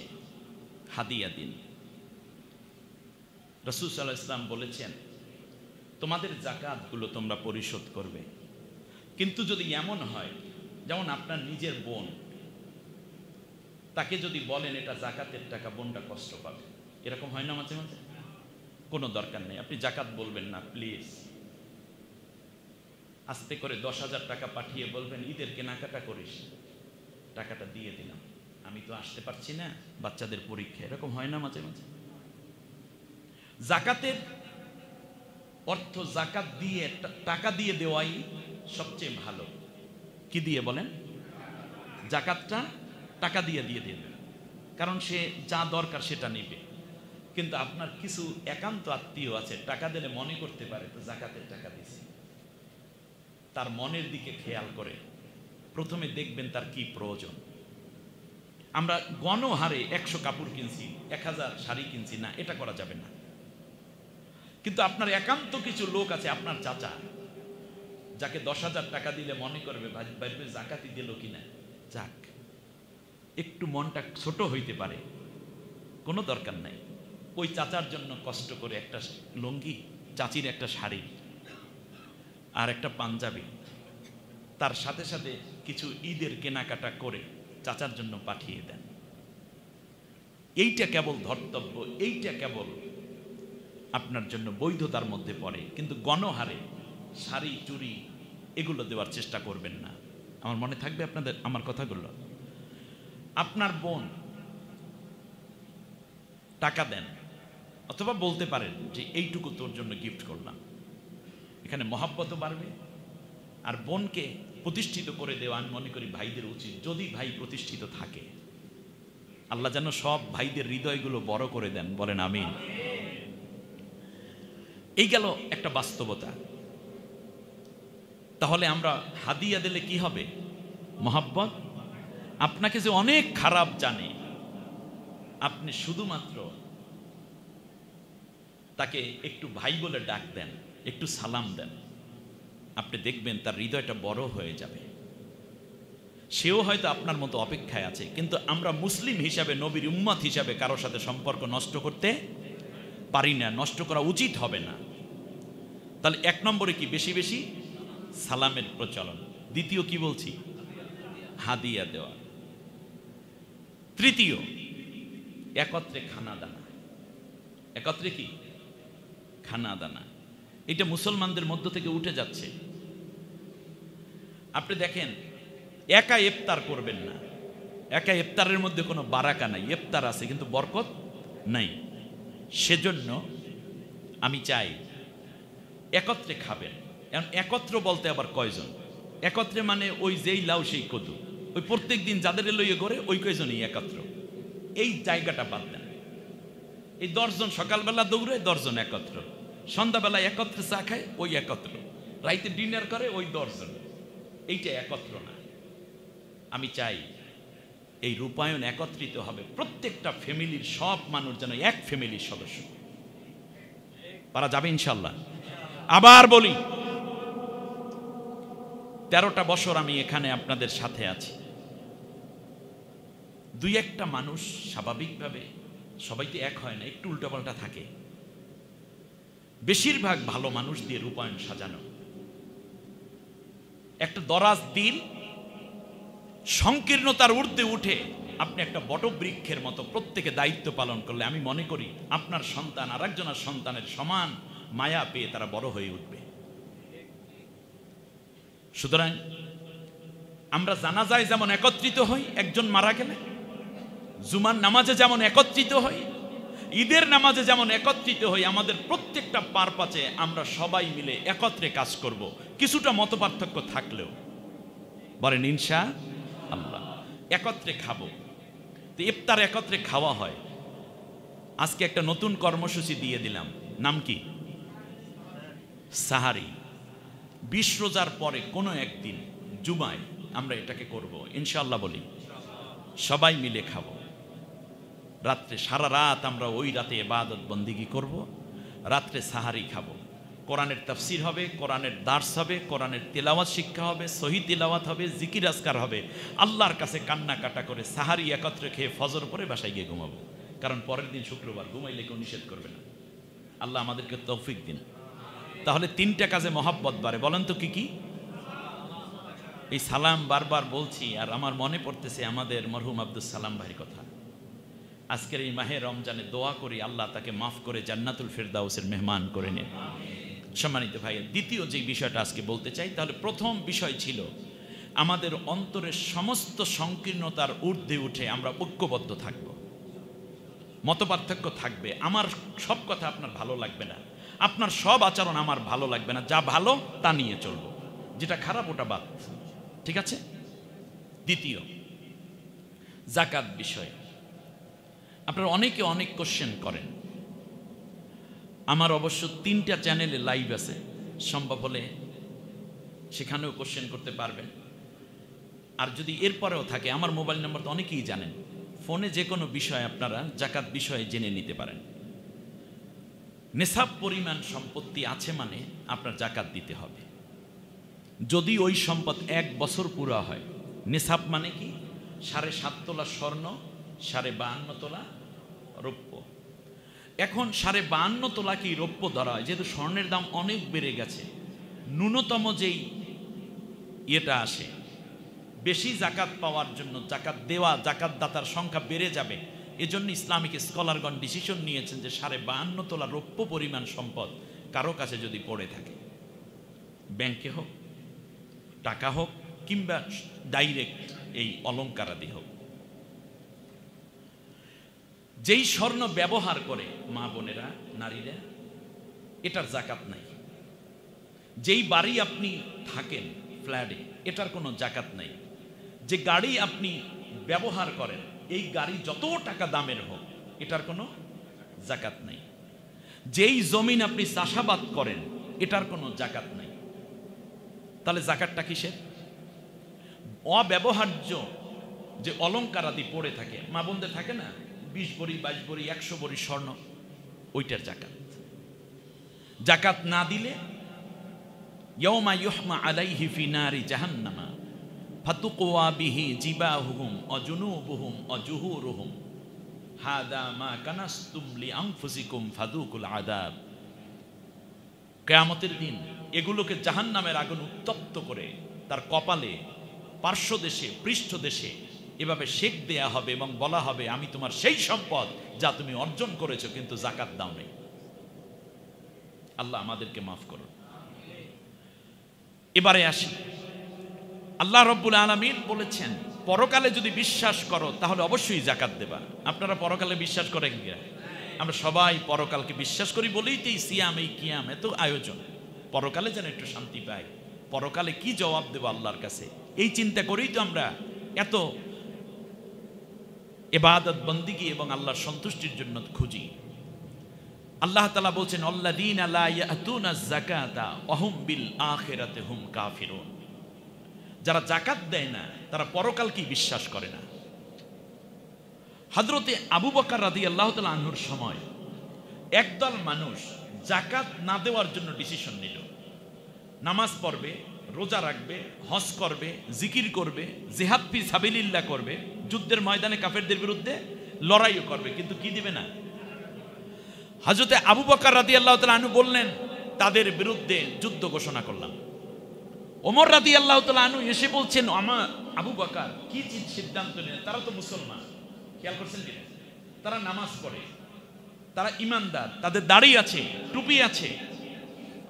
হাদিয়া দিন। রাসূল সাল্লাল্লাহু আলাইহি ওয়াসাল্লাম বলেছেন তোমাদের যাকাতগুলো তোমরা পরিশোধ করবে, কিন্তু যদি এমন হয় যেমন আপনার নিজের বোন, তাকে যদি বলেন এটা যাকাতের টাকা, বোনটা কষ্ট পাবে। এরকম হয় না মাঝে মাঝে? কোনো দরকার নেই, আপনি যাকাত বলবেন না, প্লিজ। আস্তে করে 10,000 টাকা পাঠিয়ে বলবেন ঈদের কেনাকাটা করিস, টাকাটা দিয়ে দিলাম, আমি তো আসতে পারছি না, বাচ্চাদের পরীক্ষা। এরকম হয় না মাঝে মাঝে? যাকাতের অর্থ যাকাত দিয়ে, টাকা দিয়ে দেওয়াই সবচেয়ে ভালো। কি দিয়ে বলেন? যাকাতটা টাকা দিয়ে দিয়ে দেবে, কারণ সে যা দরকার সেটা নেবে। কিন্তু আপনার কিছু একান্ত আত্মীয় আছে, টাকা দিলে মনে করতে পারে তো জাকাতের টাকা দিছি, তার মনের দিকে খেয়াল করে প্রথমে দেখবেন তার কি প্রয়োজন। আমরা গণহারে 100 কাপড় কিনছি, 1000 শাড়ি কিনছি না, এটা করা যাবে না। কিন্তু আপনার একান্ত কিছু লোক আছে, আপনার চাচা, যাকে 10,000 টাকা দিলে মনে করবে ভাববে জাকাতি দিল কিনা, যাক, একটু মনটা ছোট হইতে পারে, কোনো দরকার নাই। ওই চাচার জন্য কষ্ট করে একটা লুঙ্গি, চাচির একটা শাড়ি আর একটা পাঞ্জাবি, তার সাথে সাথে কিছু ঈদের কেনাকাটা করে চাচার জন্য পাঠিয়ে দেন। এইটা কেবল ধর্তব্য, এইটা কেবল আপনার জন্য বৈধতার মধ্যে পড়ে। কিন্তু গণহারে শাড়ি, চুড়ি এগুলো দেওয়ার চেষ্টা করবেন না। আমার মনে থাকবে আপনাদের আমার কথাগুলো। আপনার বোন টাকা দেন, অথবা বলতে পারেন যে এইটুকু তোর জন্য গিফট করলাম। এখানে মহাব্বতও বাড়বে। আর বোনকে প্রতিষ্ঠিত করে দেওয়া আমি মনে করি ভাইদের উচিত, যদি ভাই প্রতিষ্ঠিত থাকে। আল্লাহ যেন সব ভাইদের হৃদয়গুলো বড় করে দেন, বলেন আমিন। এই গেল একটা বাস্তবতা। তাহলে আমরা হাদিয়া দিলে কি হবে? মহাব্বত। আপনাকে যে অনেক খারাপ জানে, আপনি শুধুমাত্র তাকে একটু ভাই বলে ডাক দেন, একটু সালাম দেন, আপনি দেখবেন তার হৃদয়টা বড় হয়ে যাবে। সেও হয়তো আপনার মতো অপেক্ষায় আছে, কিন্তু আমরা মুসলিম হিসাবে, নবীর উম্মত হিসাবে কারোর সাথে সম্পর্ক নষ্ট করতে পারি না, নষ্ট করা উচিত হবে না। তাহলে 1 নম্বরে কি? বেশি বেশি সালামের প্রচলন। দ্বিতীয় কি বলছি? হাদিয়া দেওয়া। তৃতীয়, একত্রে খানা দানা। একত্রে কি? খানা দানা। এটা মুসলমানদের মধ্য থেকে উঠে যাচ্ছে। আপনি দেখেন, একা ইফতার করবেন না। একা ইফতারের মধ্যে কোনো বারাকা নাই। ইফতার আছে কিন্তু বরকত নাই। সেজন্য আমি চাই একত্রে খাবেন। একত্র বলতে আবার কয়জন? একত্রে মানে ওই যেই লাউ সেই কদু, ওই প্রত্যেক দিন যাদের লইয়ে করে ওই কয়জনই একত্র। এই জায়গাটা বাদ দেন। এই 10 জন সকালবেলা দৌড়ে, 10 জন একত্র, সন্ধ্যাবেলা একত্রে চা খায়, ওই একত্র, রাইতে ডিনার করে ওই 10 জন। এইটা একত্র না। আমি চাই এই রূপায়ণ একত্রিত হবে। প্রত্যেকটা ফ্যামিলির সব মানুষ যেন এক ফ্যামিলির সদস্য। পারা যাবে ইনশাল্লাহ। আবার বলি, 13টা বছর আমি এখানে আপনাদের সাথে আছি। 2-1টা মানুষ স্বাভাবিকভাবে, সবাই তো এক হয় না, একটু উল্টাপাল্টা থাকে। বেশিরভাগ ভালো মানুষ দিয়ে রূপায়ণ সাজানো। একটা দরাজ দিল সংকীর্ণতার ঊর্ধ্বে উঠে আপনি একটা বটবৃক্ষের মতো প্রত্যেকে দায়িত্ব পালন করলে আমি মনে করি আপনার সন্তান আর একজনের সন্তানের সমান মায়া পেয়ে তারা বড় হয়ে উঠবে। সুতরাং আমরা জানাজায় যেমন একত্রিত হই একজন মারা গেলে, জুমার নামাজে যেমন একত্রিত হই, ঈদের নামাজে যেমন একত্রিত হই, আমাদের প্রত্যেকটা পারপাচে আমরা সবাই মিলে একত্রে কাজ করব, কিছুটা মতপার্থক্য থাকলেও। বলেন ইনশাআল্লাহ। একত্রে খাবো, তো ইফতার একত্রে খাওয়া হয়। আজকে একটা নতুন কর্মসূচি দিয়ে দিলাম, নাম কি? সাহারি। 20 রোজার পরে কোনো একদিন জুমায় আমরা এটাকে করব ইনশাআল্লাহ। বলি সবাই মিলে খাবো, রাত্রে সারা রাত আমরা ওই রাতে ইবাদত বন্দিগি করব, রাত্রে সাহারি খাবো। কোরআনের তাফসির হবে, কোরআনের দার্স হবে, কোরআনের তেলাওয়াত শিক্ষা হবে, সহি তেলাওয়াত হবে, জিকির আজকার হবে, আল্লাহর কাছে কান্না কাটা করে সাহারি একত্রে খেয়ে ফজর পরে বাসায় গিয়ে ঘুমাবো। কারণ পরের দিন শুক্রবার, ঘুমাইলে কেউ নিষেধ করবে না। আল্লাহ আমাদেরকে তৌফিক দিন। তাহলে 3টা কাজে মহাব্বত বাড়ে। বলেন তো কি কি? এই সালাম বারবার বলছি, আর আমার মনে পড়তেছে আমাদের মরহুম আব্দুল সালাম ভাইয়ের কথা। আজকের এই মাহে রমজানে দোয়া করি আল্লাহ তাকে মাফ করে জান্নাতুল ফেরদাউসের মেহমান করে নেন। সম্মানিত ভাই, দ্বিতীয় যে বিষয়টা আজকে বলতে চাই, তাহলে প্রথম বিষয় ছিল আমাদের অন্তরের সমস্ত সংকীর্ণতার ঊর্ধ্বে উঠে আমরা ঐক্যবদ্ধ থাকব। মতপার্থক্য থাকবে, আমার সব কথা আপনার ভালো লাগবে না, আপনার সব আচরণ আমার ভালো লাগবে না, যা ভালো তা নিয়ে চলবো, যেটা খারাপ ওটা বাদ। ঠিক আছে? দ্বিতীয়, যাকাত বিষয়। আপনারা অনেকে অনেক কোশ্চেন করেন। আমার অবশ্য 3টা চ্যানেলে লাইভ আছে, সম্ভব হলে সেখানেও কোশ্চেন করতে পারবেন। আর যদি এরপরেও থাকে, আমার মোবাইল নাম্বার তো অনেকেই জানেন, ফোনে যে কোনো বিষয় আপনারা যাকাত বিষয়ে জেনে নিতে পারেন। নিসাব পরিমাণ সম্পত্তি আছে মানে আপনার যাকাত দিতে হবে। যদি ওই সম্পদ 1 বছর পুরা হয়, নিসাব মানে কি? 7.5 তোলা স্বর্ণ, 52.5 তোলা রৌপ্য। এখন 52.5 তোলা কি রৌপ্য ধরা হয়? যেহেতু স্বর্ণের দাম অনেক বেড়ে গেছে, ন্যূনতম যেই ইয়েটা আসে, বেশি জাকাত পাওয়ার জন্য জাকাত দেওয়া জাকাত দাতার সংখ্যা বেড়ে যাবে, এজন্য ইসলামিক স্কলারগণ ডিসিশন নিয়েছেন যে 52.5 তোলা রৌপ্য পরিমাণ সম্পদ কারো কাছে যদি পড়ে থাকে, ব্যাংকে হোক, টাকা হোক, কিংবা ডাইরেক্ট এই অলংকারাদি হোক, যেই স্বর্ণ ব্যবহার করে মা বোনেরা, নারীরা, এটার জাকাত নাই। যেই বাড়ি আপনি থাকেন ফ্ল্যাটে, এটার কোনো জাকাত নাই। যে গাড়ি আপনি ব্যবহার করেন, এই গাড়ি যত টাকা দামের হোক, এটার কোনো জাকাত নাই। যেই জমিন আপনি চাষাবাদ করেন, এটার কোনো জাকাত নাই। তাহলে জাকাতটা কিসের? অব্যবহার্য যে অলংকার আদি পড়ে থাকে, মা বোনদের থাকে না, 20 ভরি, 22 ভরি, 100 ভরি স্বর্ণ, ওইটার জাকাত। জাকাত না দিলে ইয়াউমা ইউহমা আলাইহি ফি নারি জাহান্নামা ফাতুকওয়া বিহি জিবাহুহুম ওয়া জুনুবুহুম ওয়া জুহুরুহুম হাদা মা কানাসতুম লিআনফুসিকুম ফাদুকুল আযাব। কিয়ামতের দিন এগুলোকে জাহান্নামের আগুন উত্তপ্ত করে তার কপালে, পার্শ্বদেশে, পৃষ্ঠদেশে এভাবে শেক দেয়া হবে এবং বলা হবে, আমি তোমার সেই সম্পদ যা তুমি অর্জন করেছো কিন্তু জাকাত দাও নাই। আল্লাহ আমাদেরকে মাফ করুন। এবারে আসি, আল্লাহ রব্বুল আলামিন বলেছেন পরকালে যদি বিশ্বাস করো তাহলে অবশ্যই জাকাত দেবা। আপনারা পরকালে বিশ্বাস করেন কি? আমরা সবাই পরকালকে বিশ্বাস করি বলেই তো এই সিয়াম, এই কিয়াম, এত আয়োজন। পরকালে যেন একটু শান্তি পাই, পরকালে কি জবাব দেব আল্লাহর কাছে, এই চিন্তা করেই তো আমরা এত ইবাদত বন্দিগি এবং আল্লাহর সন্তুষ্টির জন্য খুঁজি। আল্লাহ তাআলা বলছেন, আল্লাযীনা লা ইয়াতুনা যাকাতা ওয়া হুম বিল আখিরাতি হুম কাফিরুন। যারা যাকাত দেয় না তারা পরকালকে বিশ্বাস করে না। হযরতে আবু বকর রাদিয়াল্লাহু তাআলা আনহুর সময় একদল মানুষ যাকাত না দেওয়ার জন্য ডিসিশন নিল। নামাজ পড়বে, রোজা রাখবে, হজ করবে, জিকির করবে, জিহাদ ফি সাবিলিল্লাহ করবে, যুদ্ধের ময়দানে কাফেরদের বিরুদ্ধে লড়াইও করবে, কিন্তু কি দিবে না। হযরতে আবু বকর রাদিয়াল্লাহু তাআলা আনহু বললেন, তাদের বিরুদ্ধে যুদ্ধ ঘোষণা করলাম। ওমর রাদিয়াল্লাহু তাআলা আনহু এসে বলছেন, আমার আবু বকর কি সিদ্ধান্ত নিলেন? তারা তো মুসলমান, খেয়াল করছেন কি? তারা নামাজ পড়ে, তারা ইমানদার, তাদের দাড়ি আছে, টুপি আছে,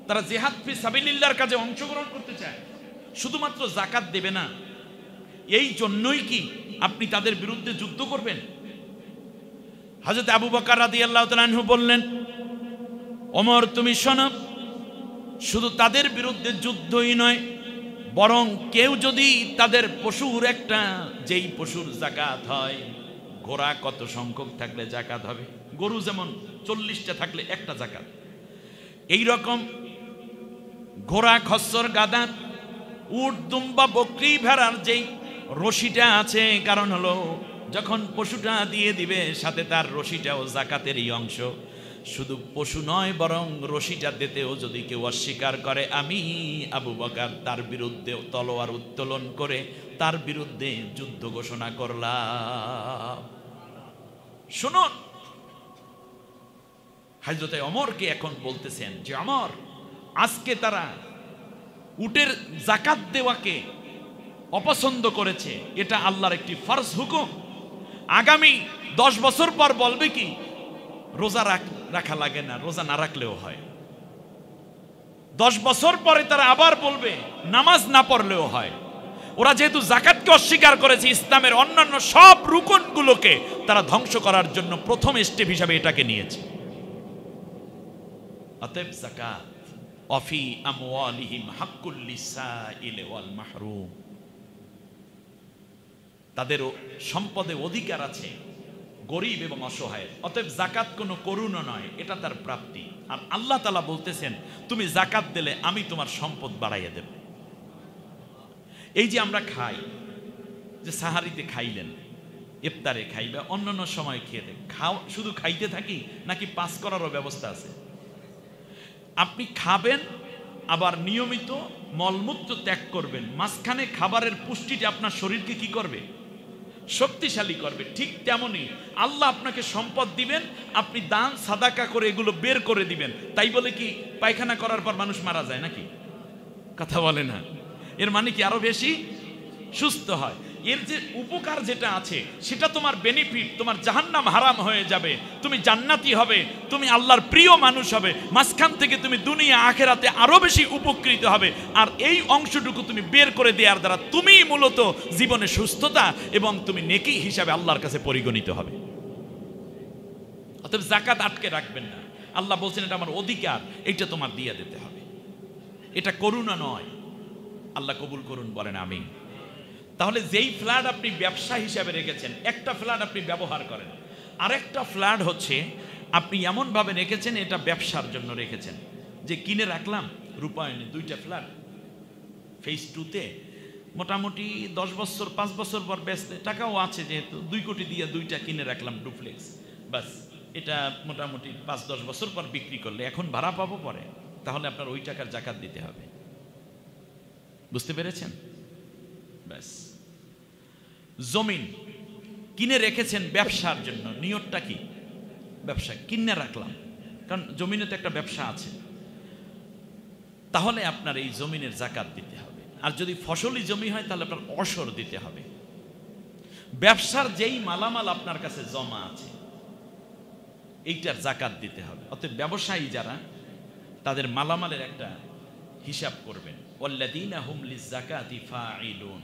তারা জিহাদ ফি সাবিলিল্লাহর কাজে অংশগ্রহণ করতে চায়, শুধুমাত্র যাকাত দেবে না, এই জন্যই কি আপনি তাদের বিরুদ্ধে যুদ্ধ করবেন? হযরত আবু বকর রাদিয়াল্লাহু তাআলা আনহু বললেন, ওমর তুমি শোনো, শুধু তাদের বিরুদ্ধে যুদ্ধই নয়, বরং কেউ যদি তাদের পশুর একটা, যেই পশুর যাকাত হয়, ঘোড়া কত সংখ্যক থাকলে যাকাত হবে? গরু যেমন 40টা থাকলে একটা যাকাত, এই রকম ঘোড়া, খচ্চর, গাধা, উট, দুম্বা, বকরি, ভেড়ার যেই রশিটা আছে, কারণ হলো যখন পশুটা দিয়ে দিবে সাথে তার রশিটাও যাকাতেরই অংশ। শুধু পশু নয়, বরং রশিটা দিতেও যদি কেউ অস্বীকার করে, আমি আবু বকর তার বিরুদ্ধে তলোয়ার উত্তোলন করে তার বিরুদ্ধে যুদ্ধ ঘোষণা করলাম। শুনুন, হযরত ওমরকে এখন বলতেছেন যে ওমর, আজকে তারা উটের যাকাত দেওয়াকে অপছন্দ করেছে, এটা আল্লাহর একটি ফরজ হুকুম। আগামী 10 বছর পর বলবে কি রোজা রাখা লাগে না, রোজা না রাখলেও হয়। 10 বছর পরে তারা আবার বলবে নামাজ না পড়লেও হয়। ওরা যেহেতু যাকাতকে অস্বীকার করেছে, ইসলামের অন্যান্য সব রুকনগুলোকে তারা ধ্বংস করার জন্য প্রথম স্টেপ হিসাবে এটাকে নিয়েছে। অতএব যাকাত অফি আমওয়ালিহিম হাক্কুল লিসাইল ওয়াল মাহরুম, তাদের সম্পদে অধিকার আছে গরিব এবং অসহায়। অতএব যাকাত কোনো করুণা নয়, এটা তার প্রাপ্তি। আর আল্লাহ তাআলা বলতেছেন তুমি যাকাত দিলে আমি তোমার সম্পদ বাড়াইয়া দেব। এই যে আমরা খাই, যে সাহারিতে খাইলেন, ইফতারে খাইবে, অন্যান্য সময় খেয়ে দেয়, শুধু খাইতে থাকি নাকি পাস করারও ব্যবস্থা আছে? আপনি খাবেন, আবার নিয়মিত মলমূত্র ত্যাগ করবেন, মাঝখানে খাবারের পুষ্টিটা আপনার শরীরকে কি করবে? শক্তিশালী করবে। ঠিক তেমনি আল্লাহ আপনাকে সম্পদ দিবেন, আপনি দান সাদাকা করে এগুলো বের করে দিবেন। তাই বলে কি পায়খানা করার পর মানুষ মারা যায় নাকি? কথা বলে না। এর মানে কি আরো বেশি সুস্থ হয়? এর যে উপকার যেটা আছে সেটা তোমার বেনিফিট, তোমার জাহান্নাম হারাম হয়ে যাবে, তুমি জান্নাতি হবে, তুমি আল্লাহর প্রিয় মানুষ হবে, মাঝখান থেকে তুমি দুনিয়া আখেরাতে আরো বেশি উপকৃত হবে। আর এই অংশটুকু তুমি বের করে দেওয়ার দ্বারা তুমি মূলত জীবনে সুস্থতা এবং তুমি নেকি হিসাবে আল্লাহর কাছে পরিগণিত হবে। অতএব যাকাত আটকে রাখবেন না। আল্লাহ বলছেন এটা আমার অধিকার, এটা তোমার দিয়ে দিতে হবে, এটা করুণা নয়। আল্লাহ কবুল করুন, বলেন আমিন। তাহলে যেই ফ্ল্যাট আপনি ব্যবসা হিসাবে রেখেছেন, একটা ফ্ল্যাট আপনি ব্যবহার করেন, আরেকটা ফ্ল্যাট হচ্ছে আপনি এমনভাবে রেখেছেন এটা ব্যবসার জন্য রেখেছেন, যে কিনে রাখলাম রূপায়ণে 2টা ফ্ল্যাট ফেজ 2-তে, মোটামুটি 10 বছর 5 বছর পর বেচতে টাকাও আছে, যেহেতু 2 কোটি দিয়ে 2টা কিনে রাখলাম ডুপ্লেক্স, বাস এটা মোটামুটি 5-10 বছর পর বিক্রি করলে এখন ভাড়া পাবো পরে, তাহলে আপনার ওই টাকার যাকাত দিতে হবে। বুঝতে পেরেছেন? ব্যাস। জমিন কিনে রেখেছেন ব্যবসার জন্য, নিয়তটা কি? ব্যবসা কিনে রাখলাম, কারণ জমিনে তো একটা ব্যবসা আছে, তাহলে আপনার এই জমিনের যাকাত দিতে হবে। আর যদি ফসলি জমি হয় তাহলে আপনার অসর দিতে হবে। ব্যবসার যেই মালামাল আপনার কাছে জমা আছে এইটার যাকাত দিতে হবে। অতএব ব্যবসায়ী যারা, তাদের মালামালের একটা হিসাব করবেন। ওয়াল্লাযীনা হুম লিয-যাকাতি ফাঈলুন,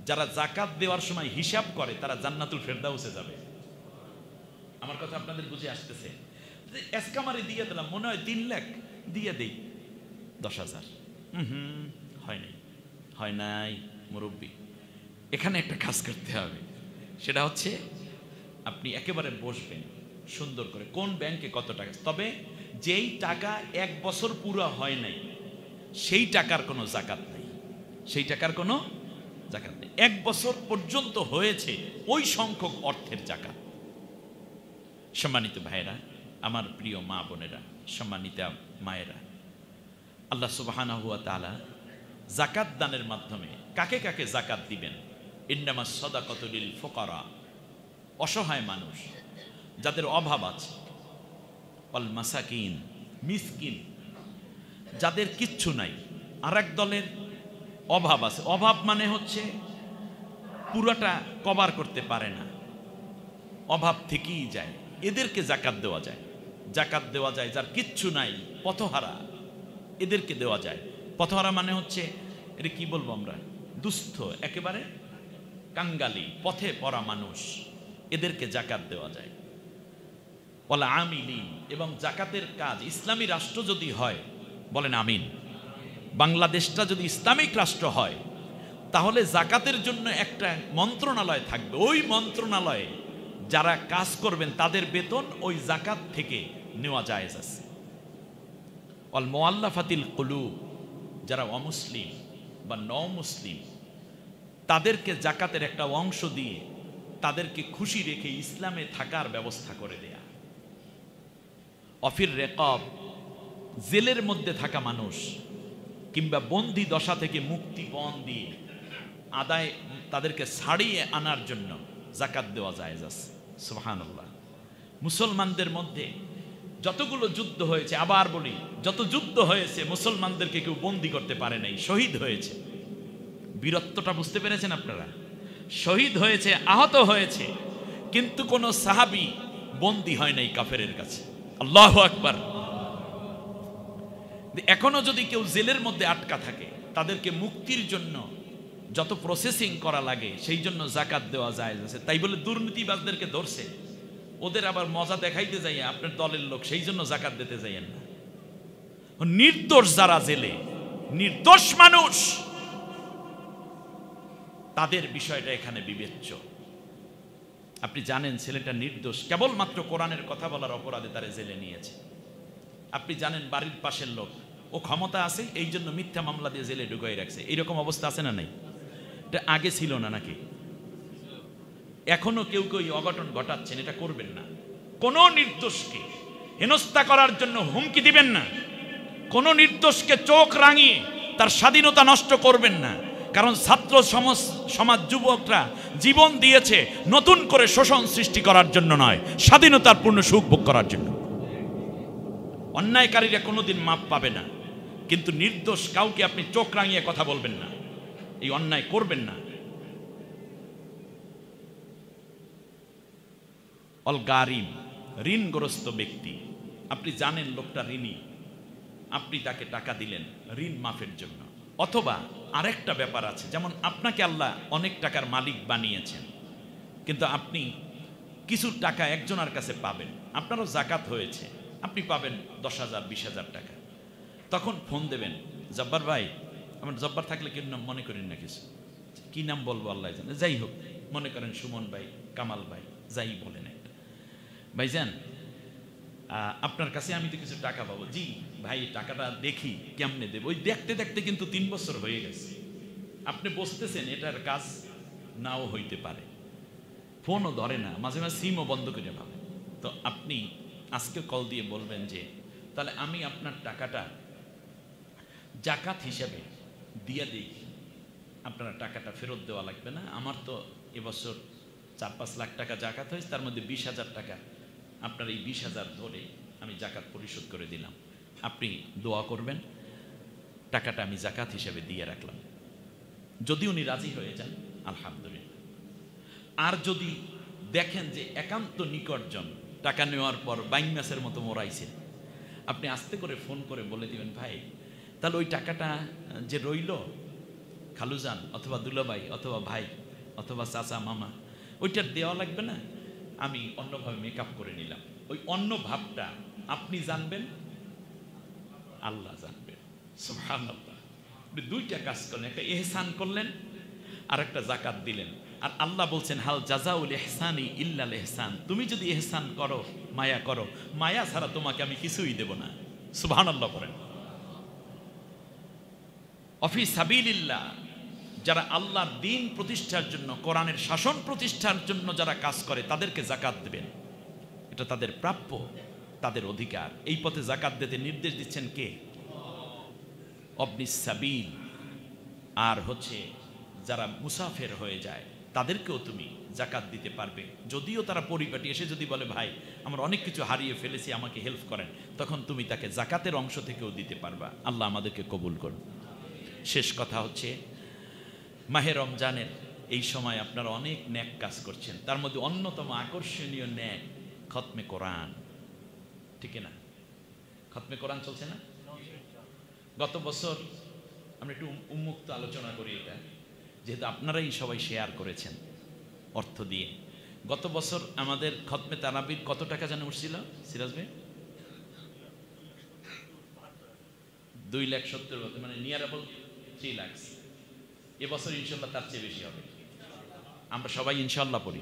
যারা যাকাত দেওয়ার সময় হিসাব করে তারা জান্নাতুল ফেরদাউসে যাবে। আমার কথা আপনাদের বুঝে আসতেছে? এসকামারি দিয়ে দিলাম, মনে হয় 3 লাখ দিয়ে দেই 10,000, হয় নাই মুরব্বী। এখানে একটা কাজ করতে হবে, সেটা হচ্ছে আপনি একেবারে বসবেন সুন্দর করে, কোন ব্যাংকে কত টাকা, তবে যেই টাকা 1 বছর পুরো হয় নাই সেই টাকার কোনো যাকাত নেই, সেই টাকার কোনো যাকাত নেই। 1 বছর পর্যন্ত হয়েছে ওই সংখ্যক অর্থের যাকাত। সম্মানিত ভাইরা, আমার প্রিয় মা বোনেরা, সম্মানিতা মায়েরা, আল্লাহ সুবহানাহু ওয়া তাআলা যাকাত দানের মাধ্যমে কাকে কাকে যাকাত দিবেন? ইন্নামাস সাদাকাতু লিল ফুকারা, অসহায় মানুষ যাদের অভাব আছে, ওয়াল মাসাকিন, মিসকিন যাদের কিচ্ছু নাই। আর এক দলের অভাব আছে, অভাব মানে হচ্ছে পুরাটা কভার করতে পারে না, অভাব থেকেই যায়, এদেরকে যাকাত দেওয়া যায়। যাকাত দেওয়া যায় যার কিচ্ছু নাই, পথহারা, এদেরকে দেওয়া যায়। পথহারা মানে হচ্ছে এটা কি বলবো আমরা, দুস্থ, একেবারে কাঙ্গালি, পথে পড়া মানুষ, এদেরকে জাকাত দেওয়া যায়। ওয়াল আমিলিন, এবং জাকাতের কাজ, ইসলামী রাষ্ট্র যদি হয়, বলেন আমিন, বাংলাদেশটা যদি ইসলামিক রাষ্ট্র হয়, তাহলে জাকাতের জন্য একটা মন্ত্রণালয় থাকবে। ওই মন্ত্রণালয়ে যারা কাজ করবেন তাদের বেতন ওই জাকাত থেকে নেওয়া জায়েজ আছে। ওয়াল মুআল্লাফাতিল কুলুব, যারা অমুসলিম বা নও-মুসলিম, তাদেরকে জাকাতের একটা অংশ দিয়ে তাদেরকে খুশি রেখে ইসলামে থাকার ব্যবস্থা করে দেয়া। অফির রেকাব, জেলের মধ্যে থাকা মানুষ কিংবা বন্দি দশা থেকে মুক্তিপণ দিয়ে আদায়, তাদেরকে ছাড়িয়ে আনার জন্য জাকাত দেওয়া জায়েজ আছে। সুবহানাল্লাহ। মুসলমানদের মধ্যে যতগুলো যুদ্ধ হয়েছে, আবার বলি, যত যুদ্ধ হয়েছে মুসলমানদেরকে কেউ বন্দি করতে পারে নাই, শহীদ হয়েছে। বীরত্বটা বুঝতে পেরেছেন আপনারা? শহীদ হয়েছে, আহত হয়েছে, কিন্তু কোন সাহাবী বন্দি হয় নাই কাফেরের কাছে। আল্লাহু আকবার। এখনো যদি কেউ জেলের মধ্যে আটকা থাকে, তাদেরকে মুক্তির জন্য যত প্রসেসিং করা লাগে সেই জন্য জাকাত দেওয়া যায় আছে। তাই বলে দুর্নীতিবাজদেরকে ধরছে, ওদের আবার মজা দেখাইতে যাইয়া আপনার দলের লোক, সেই জন্য জাকাত দিতে যাইয়েন না। নির্দোষ যারা জেলে, নির্দোষ মানুষ, তাদের বিষয়টা এখানে বিবেচ্য। আপনি জানেন ছেলেটা নির্দোষ, কেবলমাত্র কোরআনের কথা বলার অপরাধে তারে জেলে নিয়েছে। আপনি জানেন বাড়ির পাশের লোক, ও ক্ষমতা আছে এই জন্য মিথ্যা মামলা দিয়ে জেলে ঢুকাই রাখছে। এইরকম অবস্থা আছে না নাই? এটা আগে ছিল না নাকি? এখনো কেউ কেউ অঘটন ঘটাচ্ছেন, এটা করবেন না। কোন নির্দোষকে হেনস্থা করার জন্য হুমকি দিবেন না। কোন নির্দোষকে চোখ রাঙিয়ে তার স্বাধীনতা নষ্ট করবেন না। কারণ ছাত্র সমাজ, যুবকরা জীবন দিয়েছে নতুন করে শোষণ সৃষ্টি করার জন্য নয়, স্বাধীনতার পূর্ণ সুখ ভোগ করার জন্য। অন্যায়কারীরা কোনোদিন মাপ পাবে না, কিন্তু নির্দোষ কাউকে আপনি চোখ রাঙিয়ে কথা বলবেন না, এই অন্যায় করবেন না। অল গারিম, ঋণগ্রস্ত ব্যক্তি, আপনি জানেন লোকটা ঋণী, আপনি তাকে টাকা দিলেন ঋণ মাফের জন্য। অথবা আরেকটা ব্যাপার আছে, যেমন আপনাকে আল্লাহ অনেক টাকার মালিক বানিয়েছেন, কিন্তু আপনি কিছু টাকা একজনের কাছে পাবেন, আপনারও জাকাত হয়েছে, আপনি পাবেন 10,000 20,000 টাকা। তখন ফোন দেবেন, জব্বার ভাই, আমার জব্বার থাকলে কি নাম মনে করেন না, কিছু কি নাম বলবো আল্লাহ জানে, যাই হোক মনে করেন সুমন ভাই, কামাল ভাই, যাই বলেন একটা, ভাইজান আপনার কাছে আমি তো কিছু টাকা পাবো। জি ভাই, টাকাটা দেখি কেমনে দেব। ওই দেখতে দেখতে কিন্তু 3 বছর হয়ে গেছে, আপনি বসতেছেন, এটার কাজ নাও হইতে পারে, ফোনও ধরে না, মাঝে মাঝে সিমও বন্ধ করে ভাবে। তো আপনি আজকে কল দিয়ে বলবেন যে তাহলে আমি আপনার টাকাটা জাকাত হিসাবে দিয়ে দিই, আপনার টাকাটা ফেরত দেওয়া লাগবে না। আমার তো এবছর 4-5 লাখ টাকা জাকাত হয়েছে, তার মধ্যে 20,000 টাকা আপনার এই 20,000 ধরে আমি জাকাত পরিশোধ করে দিলাম, আপনি দোয়া করবেন, টাকাটা আমি জাকাত হিসেবে দিয়ে রাখলাম। যদি উনি রাজি হয়ে যান আলহামদুলিল্লাহ। আর যদি দেখেন যে একান্ত নিকটজন টাকা নেওয়ার পর বাইং মাছের মতো মরাইছে, আপনি আস্তে করে ফোন করে বলে দিবেন, ভাই তাহলে ওই টাকাটা যে রইল, খালুজান অথবা দুলাভাই অথবা ভাই অথবা চাচা মামা, ওইটার দেওয়া লাগবে না, আমি অন্যভাবে মেকআপ করে নিলাম। ওই অন্য ভাবটা আপনি জানবেন, আল্লাহ জানবেন। সুবহানাল্লাহ। দুইটা কাজ করলেন, একটা ইহসান করলেন আর একটা জাকাত দিলেন। আর আল্লাহ বলছেন, হাল জাযাউল ইহসানি ইল্লাল ইহসান, তুমি যদি ইহসান করো, মায়া করো, মায়া ছাড়া তোমাকে আমি কিছুই দেব না। সুবহানাল্লাহ বলেন। অফি সাবিলিল্লাহ, যারা আল্লাহর দ্বীন প্রতিষ্ঠার জন্য, কোরআনের শাসন প্রতিষ্ঠার জন্য যারা কাজ করে, তাদেরকে জাকাত দেবেন, এটা তাদের প্রাপ্য, তাদের অধিকার। এই পথে জাকাত দিতে নির্দেশ দিচ্ছেন কে? অবনিস সাবিল। আর হচ্ছে যারা মুসাফির হয়ে যায়, তাদেরকেও তুমি জাকাত দিতে পারবে। যদিও তারা পরিপাটি, এসে যদি বলে ভাই আমরা অনেক কিছু হারিয়ে ফেলেছি, আমাকে হেল্প করেন, তখন তুমি তাকে জাকাতের অংশ থেকেও দিতে পারবা। আল্লাহ আমাদেরকে কবুল করুন। শেষ কথা হচ্ছে, মাহে রমজানের এই সময় আপনারা অনেক নেক কাজ করছেন, তার মধ্যে অন্যতম আকর্ষণীয় নেক খতমে কোরআন, ঠিক না? খতমে কোরআন চলছে না? গত বছর আমরা একটু উন্মুক্ত আলোচনা করি, এটা যেহেতু আপনারাই সবাই শেয়ার করেছেন অর্থ দিয়ে। গত বছর আমাদের খতমে তারাবির কত টাকা যেন উঠছিল সিরাজ ভাই? 2,70,000, মানে নিয়ার অ্যাবাউট 3 লাখ। এবছর ইনশাল্লাহ তার চেয়ে বেশি হবে। আমরা সবাই ইনশাল্লাহ পড়ি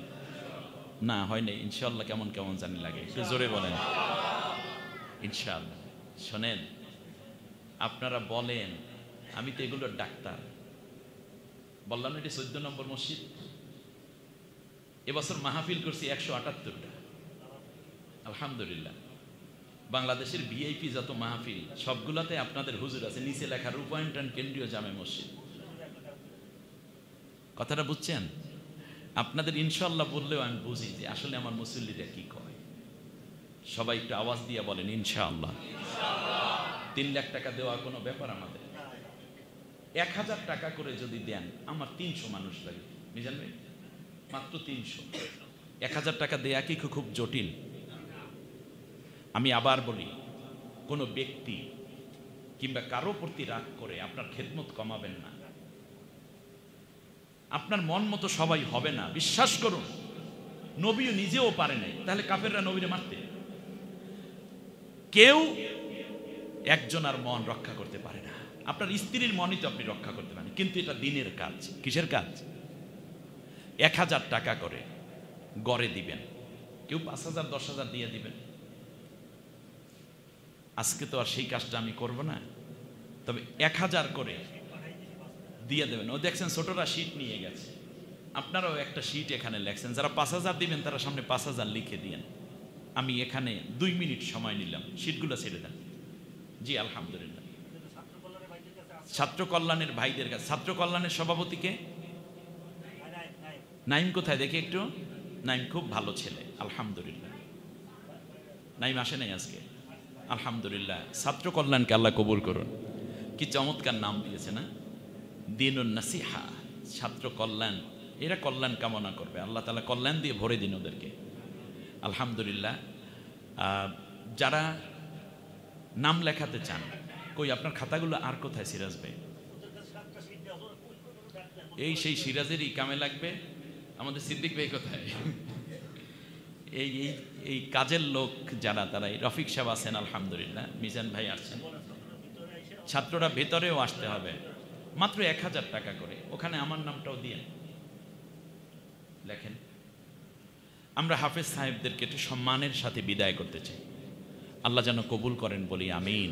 না? হয় না ইনশাল্লাহ, কেমন কেমন জানি লাগে, একটু জোরে বলেন ইনশাল্লাহ। শোনেন, আপনারা বলেন, আমি তো এগুলোর ডাক্তার। বললাম এটি 14 নম্বর মসজিদ। এবছর মাহফিল করছি 178টা, আলহামদুলিল্লাহ। বাংলাদেশের ভিআইপি যত মাহফিল সবগুলাতে আপনাদের হুজুর আছে, নিচে লেখা রূপায়ণ কেন্দ্রীয় জামে মসজিদ। কথাটা বুঝছেন? আপনাদের ইনশাল্লাহ বললেও আমি বুঝি যে আসলে আমার মুসল্লিরা কি কয়। সবাই একটু আওয়াজ দিয়ে বলেন ইনশাআল্লাহ। 3 লাখ টাকা দেওয়া কোনো ব্যাপার আমাদের? 1000 টাকা করে যদি দেন, আমার 300 মানুষ লাগে, বুঝলেন ভাই? মাত্র 300। 1000 টাকা দেয়া কি খুব জটিল? আমি আবার বলি, কোনো ব্যক্তি কিংবা কারো প্রতি রাগ করে আপনার খেদমত কমাবেন না। আপনার মন মতো সবাই হবে না, বিশ্বাস করুন। নবীও নিজেও পারে নাই, তাহলে কাফেররা নবীরে মারতে? কেউ একজন আর মন রক্ষা করতে পারে না। আপনার স্ত্রীর মনই তো আপনি রক্ষা করতে পারেন, কিন্তু এটা দিনের কাজ। কিসের কাজ? 1000 টাকা করে গড়ে দিবেন, কেউ 5000 10,000 দিয়ে দিবেন। আজকে তো আর সেই কাজটা আমি করব না, তবে 1000 করে দিয়ে দেবেন। ও দেখছেন ছোটরা শীট নিয়ে গেছে, আপনারাও একটা শীট এখানে লেখছেন। যারা 5000 দিবেন তারা সামনে 5000 লিখে দিয়েন। আমি এখানে 2 মিনিট সময় নিলাম, শীটগুলো ছেড়ে দেন। জি আলহামদুলিল্লাহ। ছাত্র কল্যাণের ভাইদের কাছে। ছাত্র কল্যাণের সভাপতিকে নাইম কোথায় দেখি একটু? নাইম খুব ভালো ছেলে, আলহামদুলিল্লাহ। নাইম আসে নাই আজকে, আলহামদুলিল্লাহ। ছাত্র কল্যাণকে আল্লাহ কবুল করুন। কি চমৎকার নাম দিয়েছে না, দিনুন নাসিহা, ছাত্র কল্যাণ। এরা কল্যাণ কামনা করবে, আল্লাহ তাআলা কল্যাণ দিয়ে ভরে দিন ওদেরকে, আলহামদুলিল্লাহ। যারা নাম লেখাতে চান, কই আপনার খাতাগুলো আর কোথায় সিরাজ ভাই? এই সেই সিরাজেরই কামে লাগবে। আমাদের সিদ্দিক ভাই কোথায়? এই এই এই কাজের লোক যারা, তারা রফিক সাহেব আছেন, আলহামদুলিল্লাহ। মিজান ভাই আসছেন। ছাত্ররা ভেতরেও আসতে হবে। মাত্র 1000 টাকা করে, ওখানে আমার নামটাও দিয়ে লেখেন। আমরা হাফেজ সাহেবদেরকে একটু সম্মানের সাথে বিদায় করতে চাই। আল্লাহ যেন কবুল করেন, বলি আমিন।